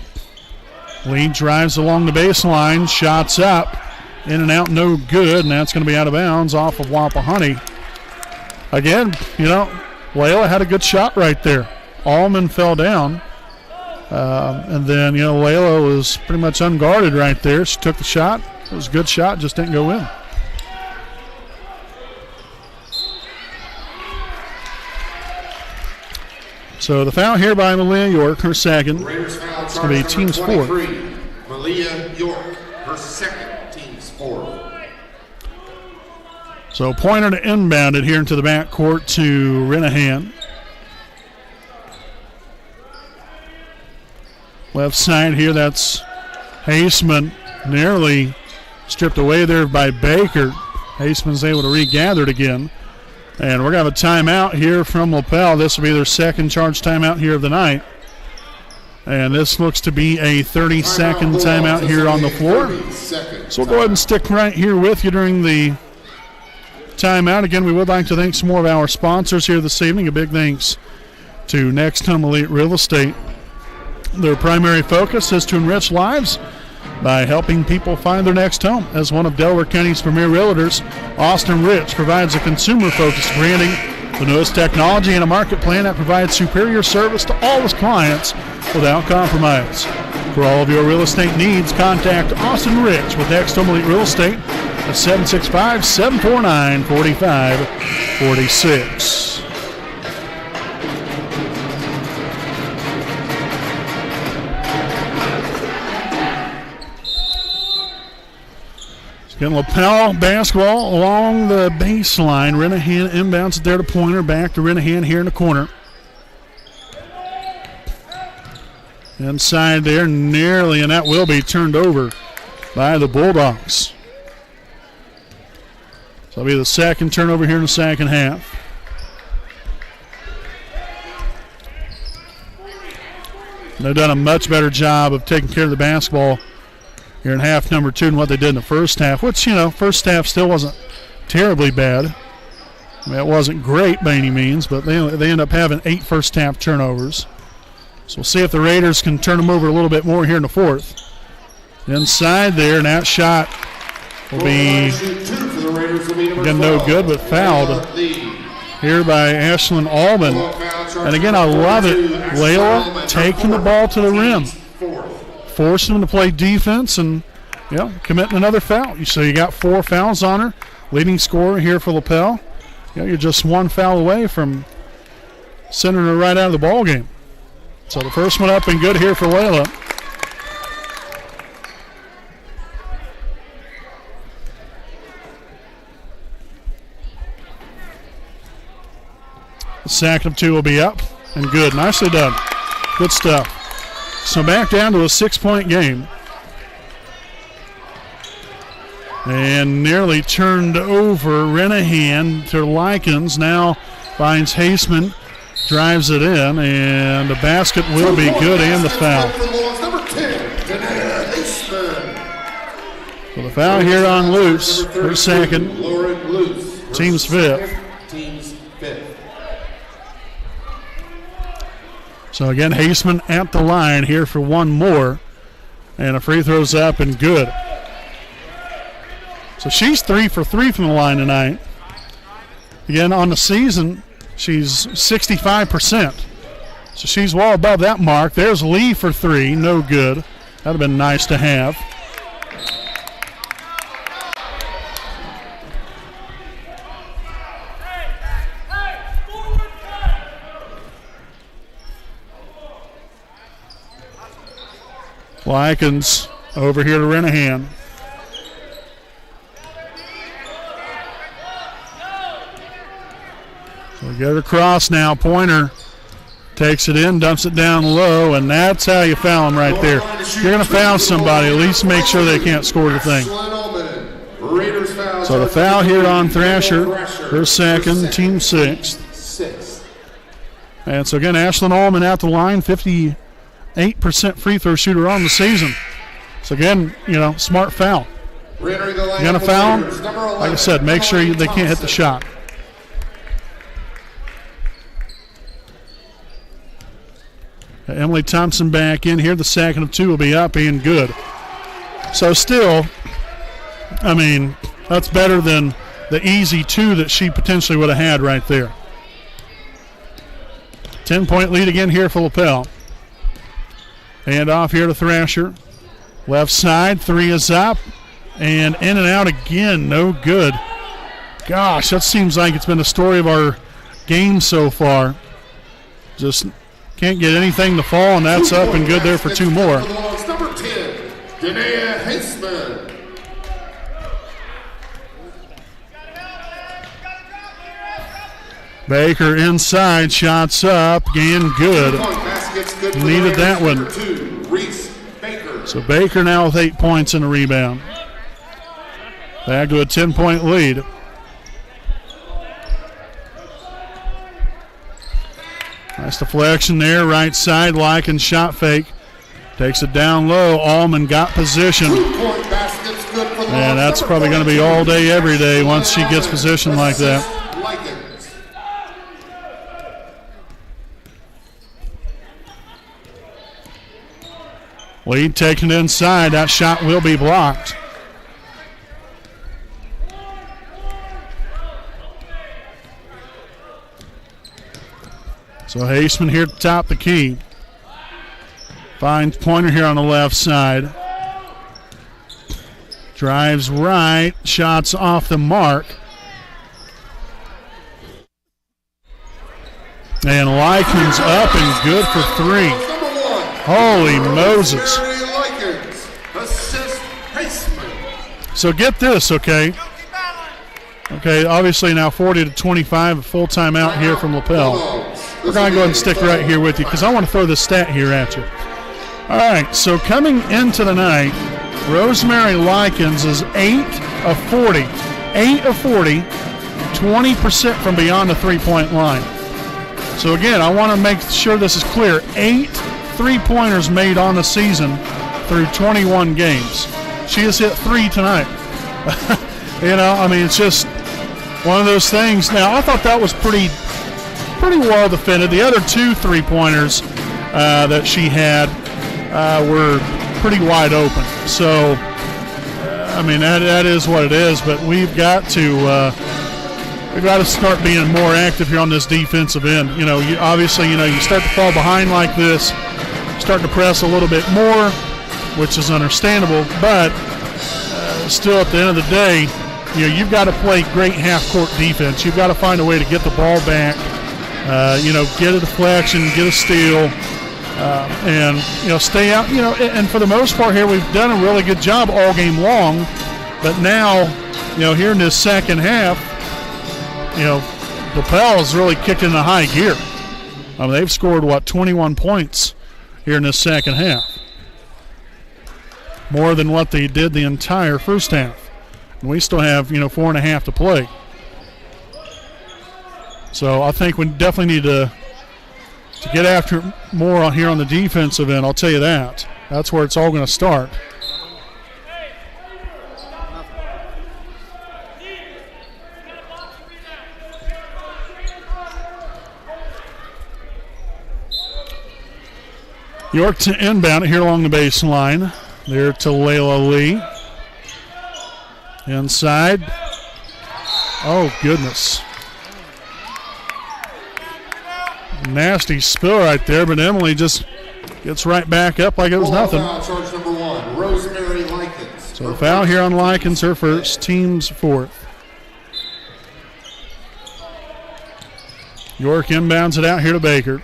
Lee drives along the baseline, shots up, in and out, no good, and that's going to be out of bounds off of Wapahani. Again, Layla had a good shot right there. Allman fell down, and then, Layla was pretty much unguarded right there. She took the shot. It was a good shot, just didn't go in. So the foul here by Malia York, her second. It's going to be team's fourth. Malia York, her second, team's fourth. So Pointer to inbound it here into the backcourt to Renahan. Left side here, that's Haseman, nearly stripped away there by Baker. Haseman's able to regather it again. And we're going to have a timeout here from Lapel. This will be their second charge timeout here of the night. And this looks to be a 30-second timeout here on the floor. So we'll go ahead and stick right here with you during the timeout. Again, we would like to thank some more of our sponsors here this evening. A big thanks to Next Home Elite Real Estate. Their primary focus is to enrich lives by helping people find their next home. As one of Delaware County's premier realtors, Austin Rich provides a consumer-focused branding, the newest technology, and a market plan that provides superior service to all his clients without compromise. For all of your real estate needs, contact Austin Rich with Next Home Elite Real Estate at 765-749-4546. Getting Lapel basketball along the baseline. Renahan inbounds it there to Pointer. Back to Renahan here in the corner. Inside there, nearly, and that will be turned over by the Bulldogs. So it'll be the second turnover here in the second half. They've done a much better job of taking care of the basketball here in half number 2 than what they did in the first half, which, first half still wasn't terribly bad. I mean, it wasn't great by any means, but they end up having 8 first half turnovers. So we'll see if the Raiders can turn them over a little bit more here in the fourth. Inside there, and that shot will be, again, no good, but fouled here by Ashlyn Allman. And again, I love it. Layla taking the ball to the rim, forcing them to play defense, and committing another foul. So you got 4 fouls on her. Leading scorer here for Lapel. You're just 1 foul away from sending her right out of the ball game. So the first one up and good here for Layla. The second of 2 will be up and good. Nicely done. Good stuff. So back down to a 6-point game. And nearly turned over. Renahan to Likens. Now finds Haseman. Drives it in. And the basket will be good and the foul. So the foul here on Luce. Her second. Team's fifth. So again, Haseman at the line here for 1 more. And a free throw's up and good. So she's 3 for 3 from the line tonight. Again, on the season, she's 65%. So she's well above that mark. There's Lee for 3, no good. That would have been nice to have. Likens over here to Renahan. So we get it across now. Pointer Takes it in, dumps it down low, and that's how you foul them right there. You're going to foul somebody, at least make sure they can't score the thing. So the foul here on Thrasher, her second, team sixth. And so again, Ashlyn Allman at the line, 58% free throw shooter on the season. So again, smart foul. You're going to foul them, like I said, make sure they can't hit the shot. Emily Thompson back in here. The second of two will be up and good. So still, that's better than the easy two that she potentially would have had right there. 10-point lead again here for Lapel. Hand off here to Thrasher. Left side, three is up. And in and out again, no good. Gosh, that seems like it's been the story of our game so far. Just can't get anything to fall, and that's up and good there for two more. Number 10, Danae Haseman. Baker inside, shots up, and good. Needed that one. So Baker now with 8 points and a rebound. Back to a 10-point lead. Nice deflection there, right side, Lyken shot fake. Takes it down low, Allman got position. And that's probably going to be all day, every day once she gets position like that. Lead taken inside, that shot will be blocked. So Haseman here to top the key. Finds Pointer here on the left side. Drives right, shots off the mark. And Lyken's up and good for three. Holy Moses. So get this, okay? Okay, obviously now 40-25, a full timeout here from Lapel. We're going to go ahead and stick right here with you because I want to throw this stat here at you. All right, so coming into the night, Rosemary Likens is 8 of 40. 8 of 40, 20% from beyond the three-point line. So again, I want to make sure this is clear. 8 3-pointers made on the season through 21 games. She has hit 3 tonight. It's just one of those things. Now, I thought that was pretty well defended. The other 2 3-pointers that she had were pretty wide open. So, that is what it is. But we've got to start being more active here on this defensive end. You start to fall behind like this, start to press a little bit more, which is understandable. But still, at the end of the day, you've got to play great half-court defense. You've got to find a way to get the ball back. Get a deflection, get a steal, and stay out. And for the most part here, we've done a really good job all game long. But now, here in this second half, Lapel has really kicked into high gear. They've scored 21 points here in this second half, more than what they did the entire first half. And we still have 4.5 to play. So I think we definitely need to get after more here on the defensive end. I'll tell you that. That's where it's all going to start. York to inbound it here along the baseline. There to Layla Lee. Inside. Oh, goodness. Nasty spill right there, but Emily just gets right back up like it was nothing. Charge number 1, Rosemary Likens. So the foul here on Likens, her first, team's fourth. York inbounds it out here to Baker.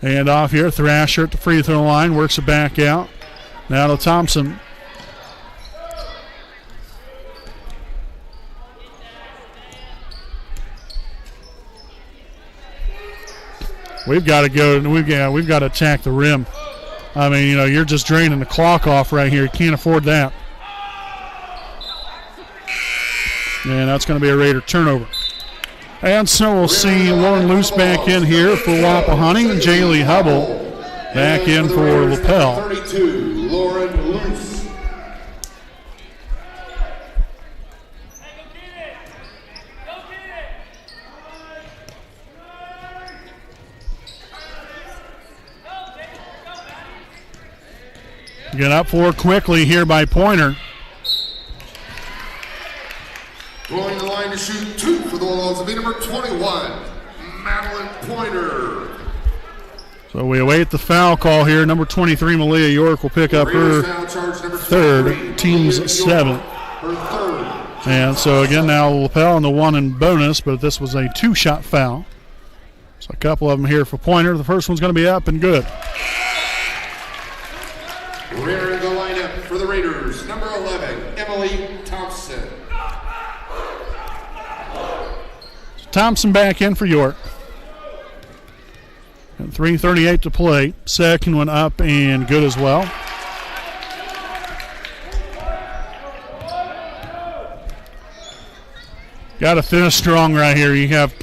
And off here, Thrasher at the free throw line, works it back out. Now to Thompson. we've got to go. We've got to attack the rim. I mean, you're just draining the clock off right here. You can't afford that. And that's going to be a Raider turnover. And so we'll see Lauren Luce back in here for Wapahani and Jaylee Hubble back in for Lapel. 32, Lauren Luce. Get up for it quickly here by Pointer. Going to the line to shoot 2 for the Bulldogs will be number 21, Madeline Pointer. So we await the foul call here. Number 23, Malia York, will pick up her third, team's 7th. Her third. And so again now Lapel on the 1 in bonus, but this was a 2-shot foul. So a couple of them here for Pointer. The first one's going to be up and good. Rear in the lineup for the Raiders, number 11, Emily Thompson. Thompson back in for York. And 3:38 to play. Second one up and good as well. Got to finish strong right here. You have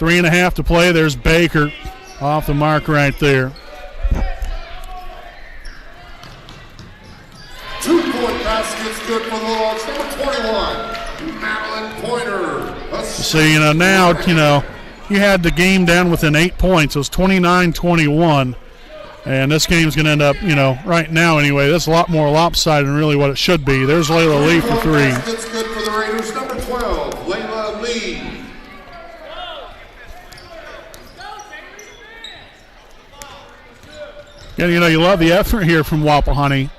3.5 to play. There's Baker off the mark right there. 2-point baskets good for the Bulldogs. Number 21, Madeline Pointer. So, now, you had the game down within 8 points. It was 29-21. And this game's going to end up, right now anyway, that's a lot more lopsided than really what it should be. There's Layla Lee for 3. Baskets good for the Raiders. Number 12, Layla Lee. And, you love the effort here from Wapahani.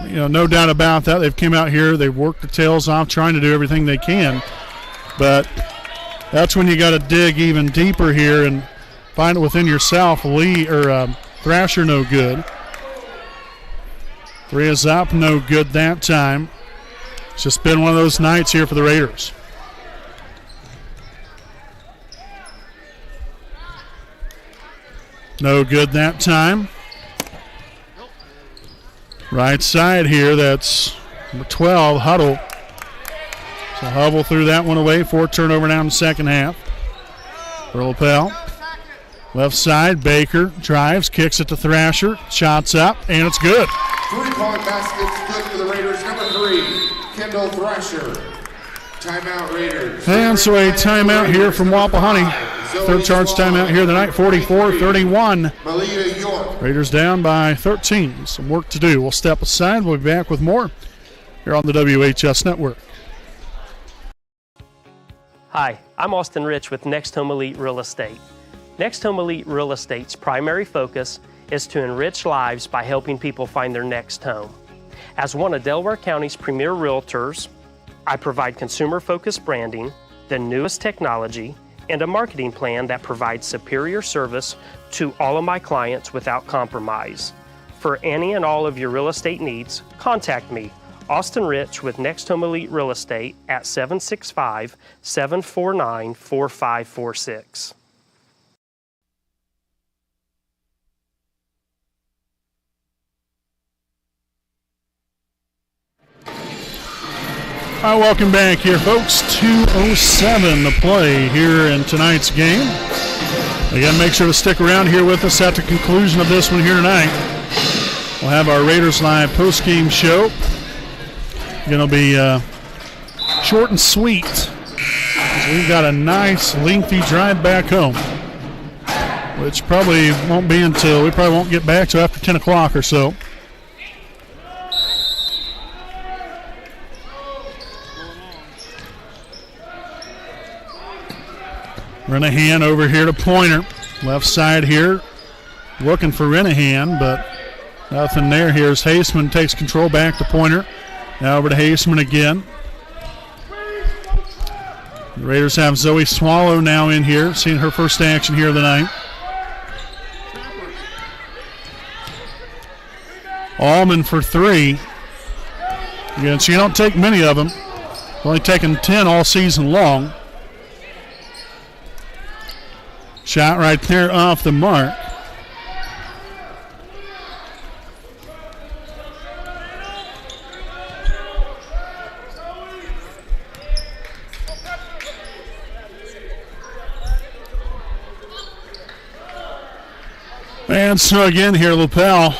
No doubt about that. They've came out here, they've worked their tails off trying to do everything they can. But that's when you got to dig even deeper here and find it within yourself. Thrasher no good. 3 is up, no good that time. It's just been one of those nights here for the Raiders. No good that time. Right side here, that's number 12, Huddle. So Hubble threw that one away. 4 turnover now in the second half for Lapel. Left side, Baker drives, kicks it to Thrasher, shots up, and it's good. 3-point baskets good for the Raiders. Number 3, Kendall Thrasher. Timeout Raiders. And so a timeout here from Wapahani. Third charge timeout here tonight, 44-31. Malia York. Raiders down by 13. Some work to do. We'll step aside. We'll be back with more here on the WHS Network. Hi, I'm Austin Rich with Next Home Elite Real Estate. Next Home Elite Real Estate's primary focus is to enrich lives by helping people find their next home. As one of Delaware County's premier realtors, I provide consumer-focused branding, the newest technology, and a marketing plan that provides superior service to all of my clients without compromise. For any and all of your real estate needs, contact me, Austin Rich with Next Home Elite Real Estate at 765-749-4546. All right, welcome back here, folks. 2:07 to play here in tonight's game. Again, make sure to stick around here with us at the conclusion of this one here tonight. We'll have our Raiders Live post-game show. Going to be short and sweet. We've got a nice, lengthy drive back home, which probably won't be until, we probably won't get back to after 10 o'clock or so. Renahan over here to Pointer. Left side here, looking for Renahan, but nothing there. Here's Haseman, takes control back to Pointer. Now over to Haseman again. The Raiders have Zoe Swallow now in here, seeing her first action here of the night. Allman for 3. Again, so you don't take many of them. Only taken 10 all season long. Shot right there off the mark. And so again here, Lapel.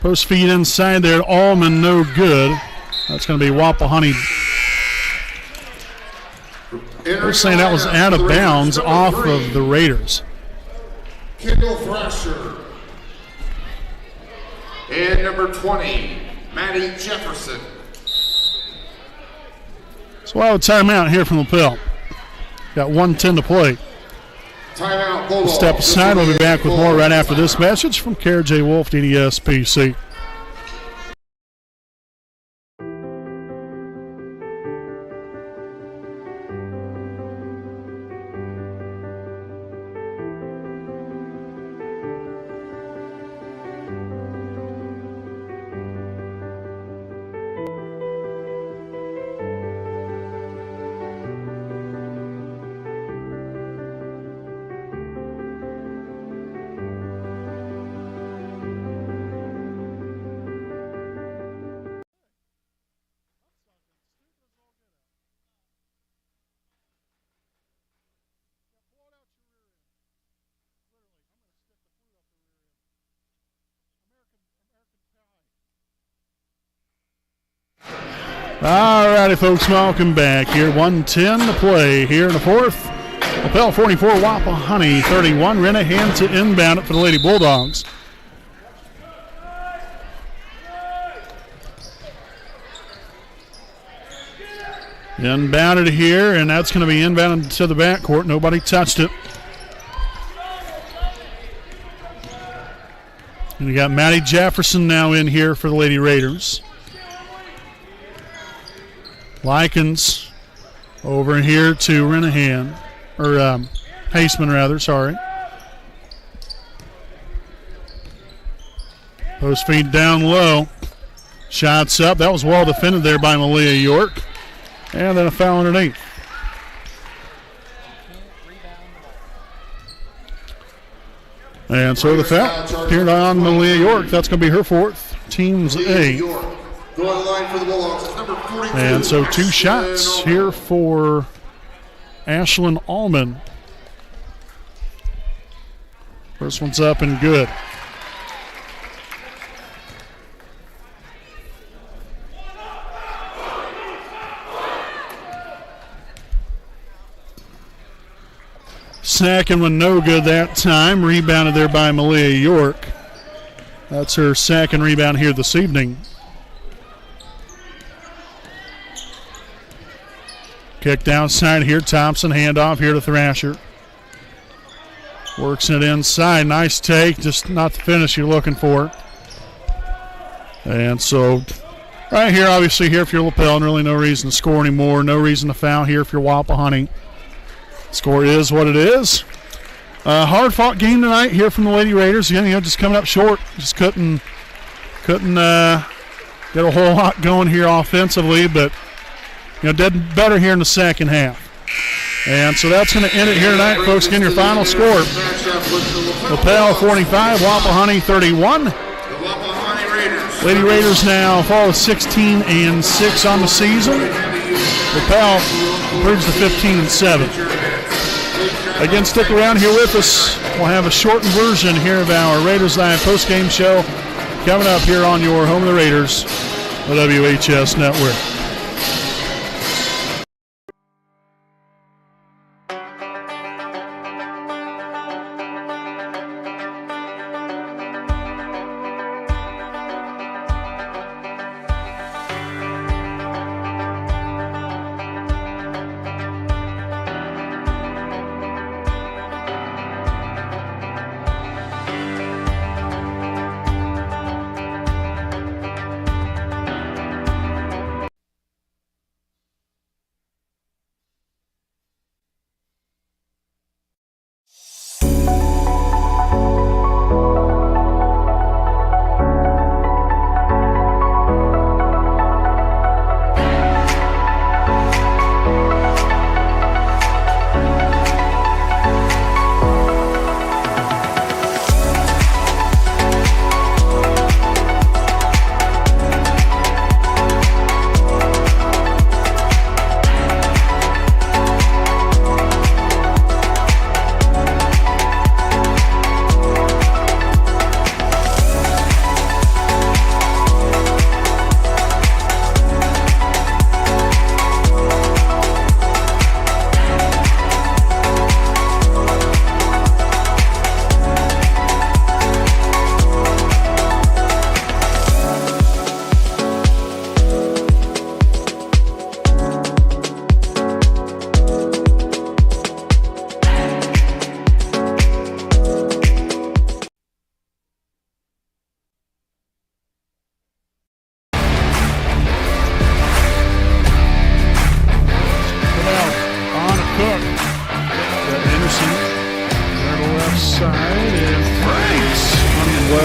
Post feed inside there. Allman, no good. That's going to be Wapahani. They're saying that was out of bounds off of the Raiders. Kendall Thrasher. And number 20, Maddie Jefferson. So we'll have a timeout here from Lapel. Got 1:10 to play. Timeout, Bulldogs. Step aside. We'll be back with more right after this message from Kara J. Wolf, DDS PC. All righty, folks, welcome back here. 1:10 to play here in the fourth. Lapel 44, Wapahani 31. Renahan to inbound it for the Lady Bulldogs. Inbounded here, and that's going to be inbounded to the backcourt. Nobody touched it. And we got Maddie Jefferson now in here for the Lady Raiders. Likens over here to Renahan, or Haseman rather, sorry. Post feed down low. Shots up. That was well defended there by Malia York. And then a foul underneath. And so the foul appeared on Malia York. That's going to be her fourth. Team's eighth. Going to the line for the Bulldogs, number 42. And so two shots here for Ashlyn Allman. First one's up and good. Second one no good that time. Rebounded there by Malia York. That's her second rebound here this evening. Kicked outside here. Thompson, handoff here to Thrasher. Works it inside. Nice take, just not the finish you're looking for. And so, right here, obviously, here if you're Lapel, and really no reason to score anymore. No reason to foul here if you're Wapahani. Score is what it is. Hard-fought game tonight here from the Lady Raiders. Again, just coming up short. Just couldn't get a whole lot going here offensively, but did better here in the second half. And so that's going to end it here tonight, folks. Again, your final score. Lapel 45, Wapahani 31. Lady Raiders now fall to 16-6 on the season. Lapel improves to 15-7. Again, stick around here with us. We'll have a shortened version here of our Raiders Live postgame show coming up here on your home of the Raiders, the WHS Network.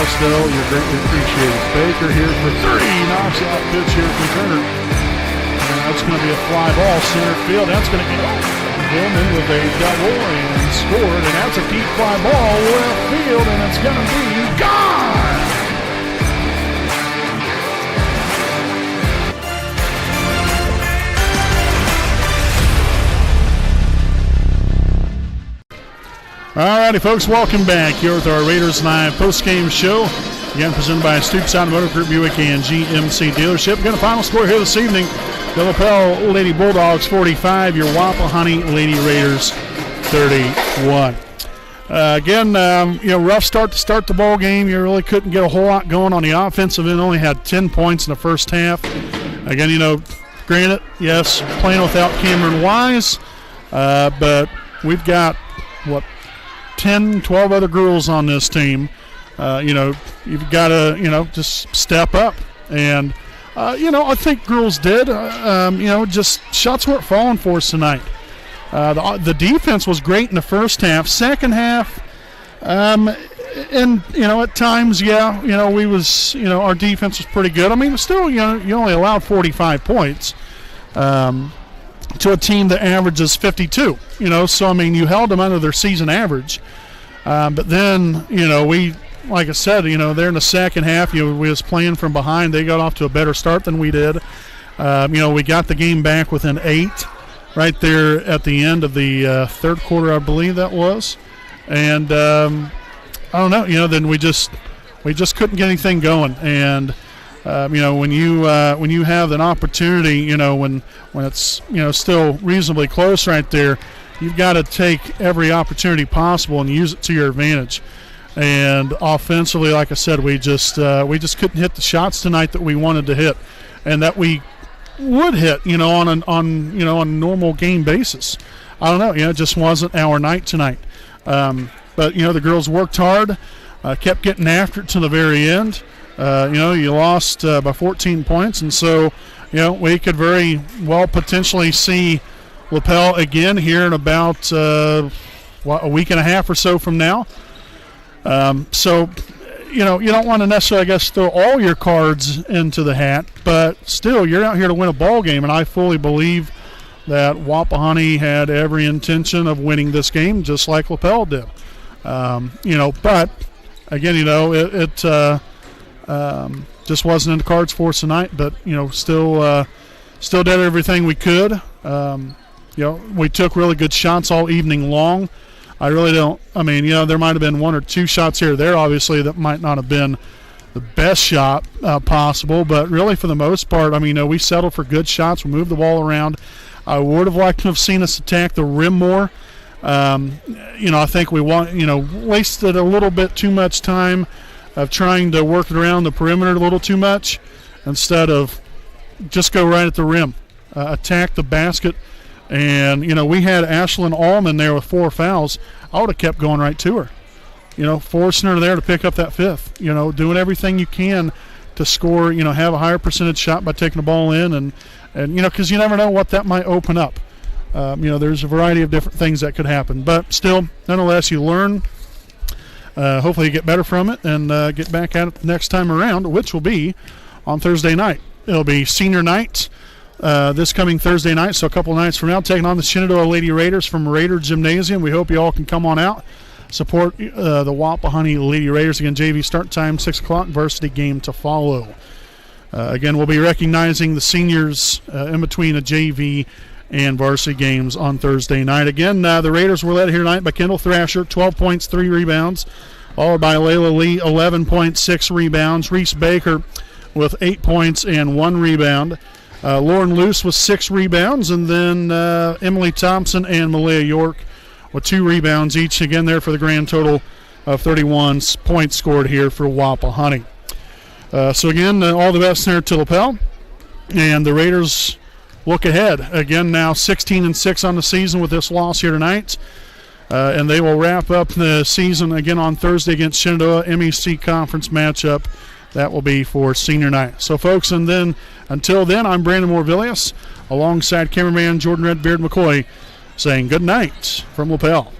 us, Dell. You're greatly appreciated. Baker here for 3. Knocks out pitch here from Turner. And that's going to be a fly ball center field. That's going to get Gilman with a double and scored. And that's a deep fly ball left field, and it's going to be gone. All righty, folks, welcome back here with our Raiders Live post-game show. Again, presented by Stoops Out Motor Group, Buick and GMC dealership. Again, the final score here this evening, the Lapel Lady Bulldogs 45, your Wapahani Lady Raiders 31. Rough start to start the ball game. You really couldn't get a whole lot going on the offensive end. Only had 10 points in the first half. Again, granted, yes, playing without Cameron Wise, but we've got, 10, 12 other girls on this team. You've got to, just step up. And, I think girls did. Just shots weren't falling for us tonight. The defense was great in the first half. Second half, at times, our defense was pretty good. I mean, still, you only allowed 45 points. To a team that averages 52, so I mean, you held them under their season average. But then, like I said, they're in the second half, we was playing from behind. They got off to a better start than we did. We got the game back within 8 right there at the end of the third quarter, I believe that was. And I don't know, then we just couldn't get anything going. And when you have an opportunity, when it's still reasonably close right there, you've got to take every opportunity possible and use it to your advantage. And offensively, like I said, we just couldn't hit the shots tonight that we wanted to hit, and that we would hit, on a normal game basis. I don't know, it just wasn't our night tonight. But the girls worked hard, kept getting after it to the very end. You lost by 14 points, and so, we could very well potentially see Lapel again here in about a week and a half or so from now. So, you don't want to necessarily, I guess, throw all your cards into the hat, but still, you're out here to win a ball game, and I fully believe that Wapahani had every intention of winning this game, just like Lapel did. But again, it just wasn't in the cards for us tonight, but still did everything we could. We took really good shots all evening long. I really don't. I mean, there might have been 1 or 2 shots here or there, obviously, that might not have been the best shot possible, but really for the most part, I mean, we settled for good shots. We moved the ball around. I would have liked to have seen us attack the rim more. I think we wasted a little bit too much time of trying to work it around the perimeter a little too much instead of just go right at the rim, attack the basket. And, we had Ashlyn Allman there with 4 fouls. I would have kept going right to her, forcing her there to pick up that 5th, doing everything you can to score, have a higher percentage shot by taking the ball in and because you never know what that might open up. There's a variety of different things that could happen. But still, nonetheless, you learn. Hopefully you get better from it and get back at it the next time around, which will be on Thursday night. It'll be senior night this coming Thursday night, so a couple nights from now, taking on the Shenandoah Lady Raiders from Raider Gymnasium. We hope you all can come on out, support the Wapahani Lady Raiders. Again, JV start time 6 o'clock, varsity game to follow. Again, we'll be recognizing the seniors in between the JV and varsity games on Thursday night. Again, the Raiders were led here tonight by Kendall Thrasher, 12 points, 3 rebounds, followed by Layla Lee, 11.6 rebounds. Reese Baker with 8 points and 1 rebound. Lauren Luce with 6 rebounds, and then Emily Thompson and Malia York with 2 rebounds each. Again, there for the grand total of 31 points scored here for Wapahani. So again, all the best there to Lapel, and the Raiders look ahead. Again, now 16-6 on the season with this loss here tonight, and they will wrap up the season again on Thursday against Shenandoah MEC conference matchup. That will be for senior night. So, folks, and then until then, I'm Brandon Morvillius, alongside cameraman Jordan Redbeard McCoy, saying good night from Lapel.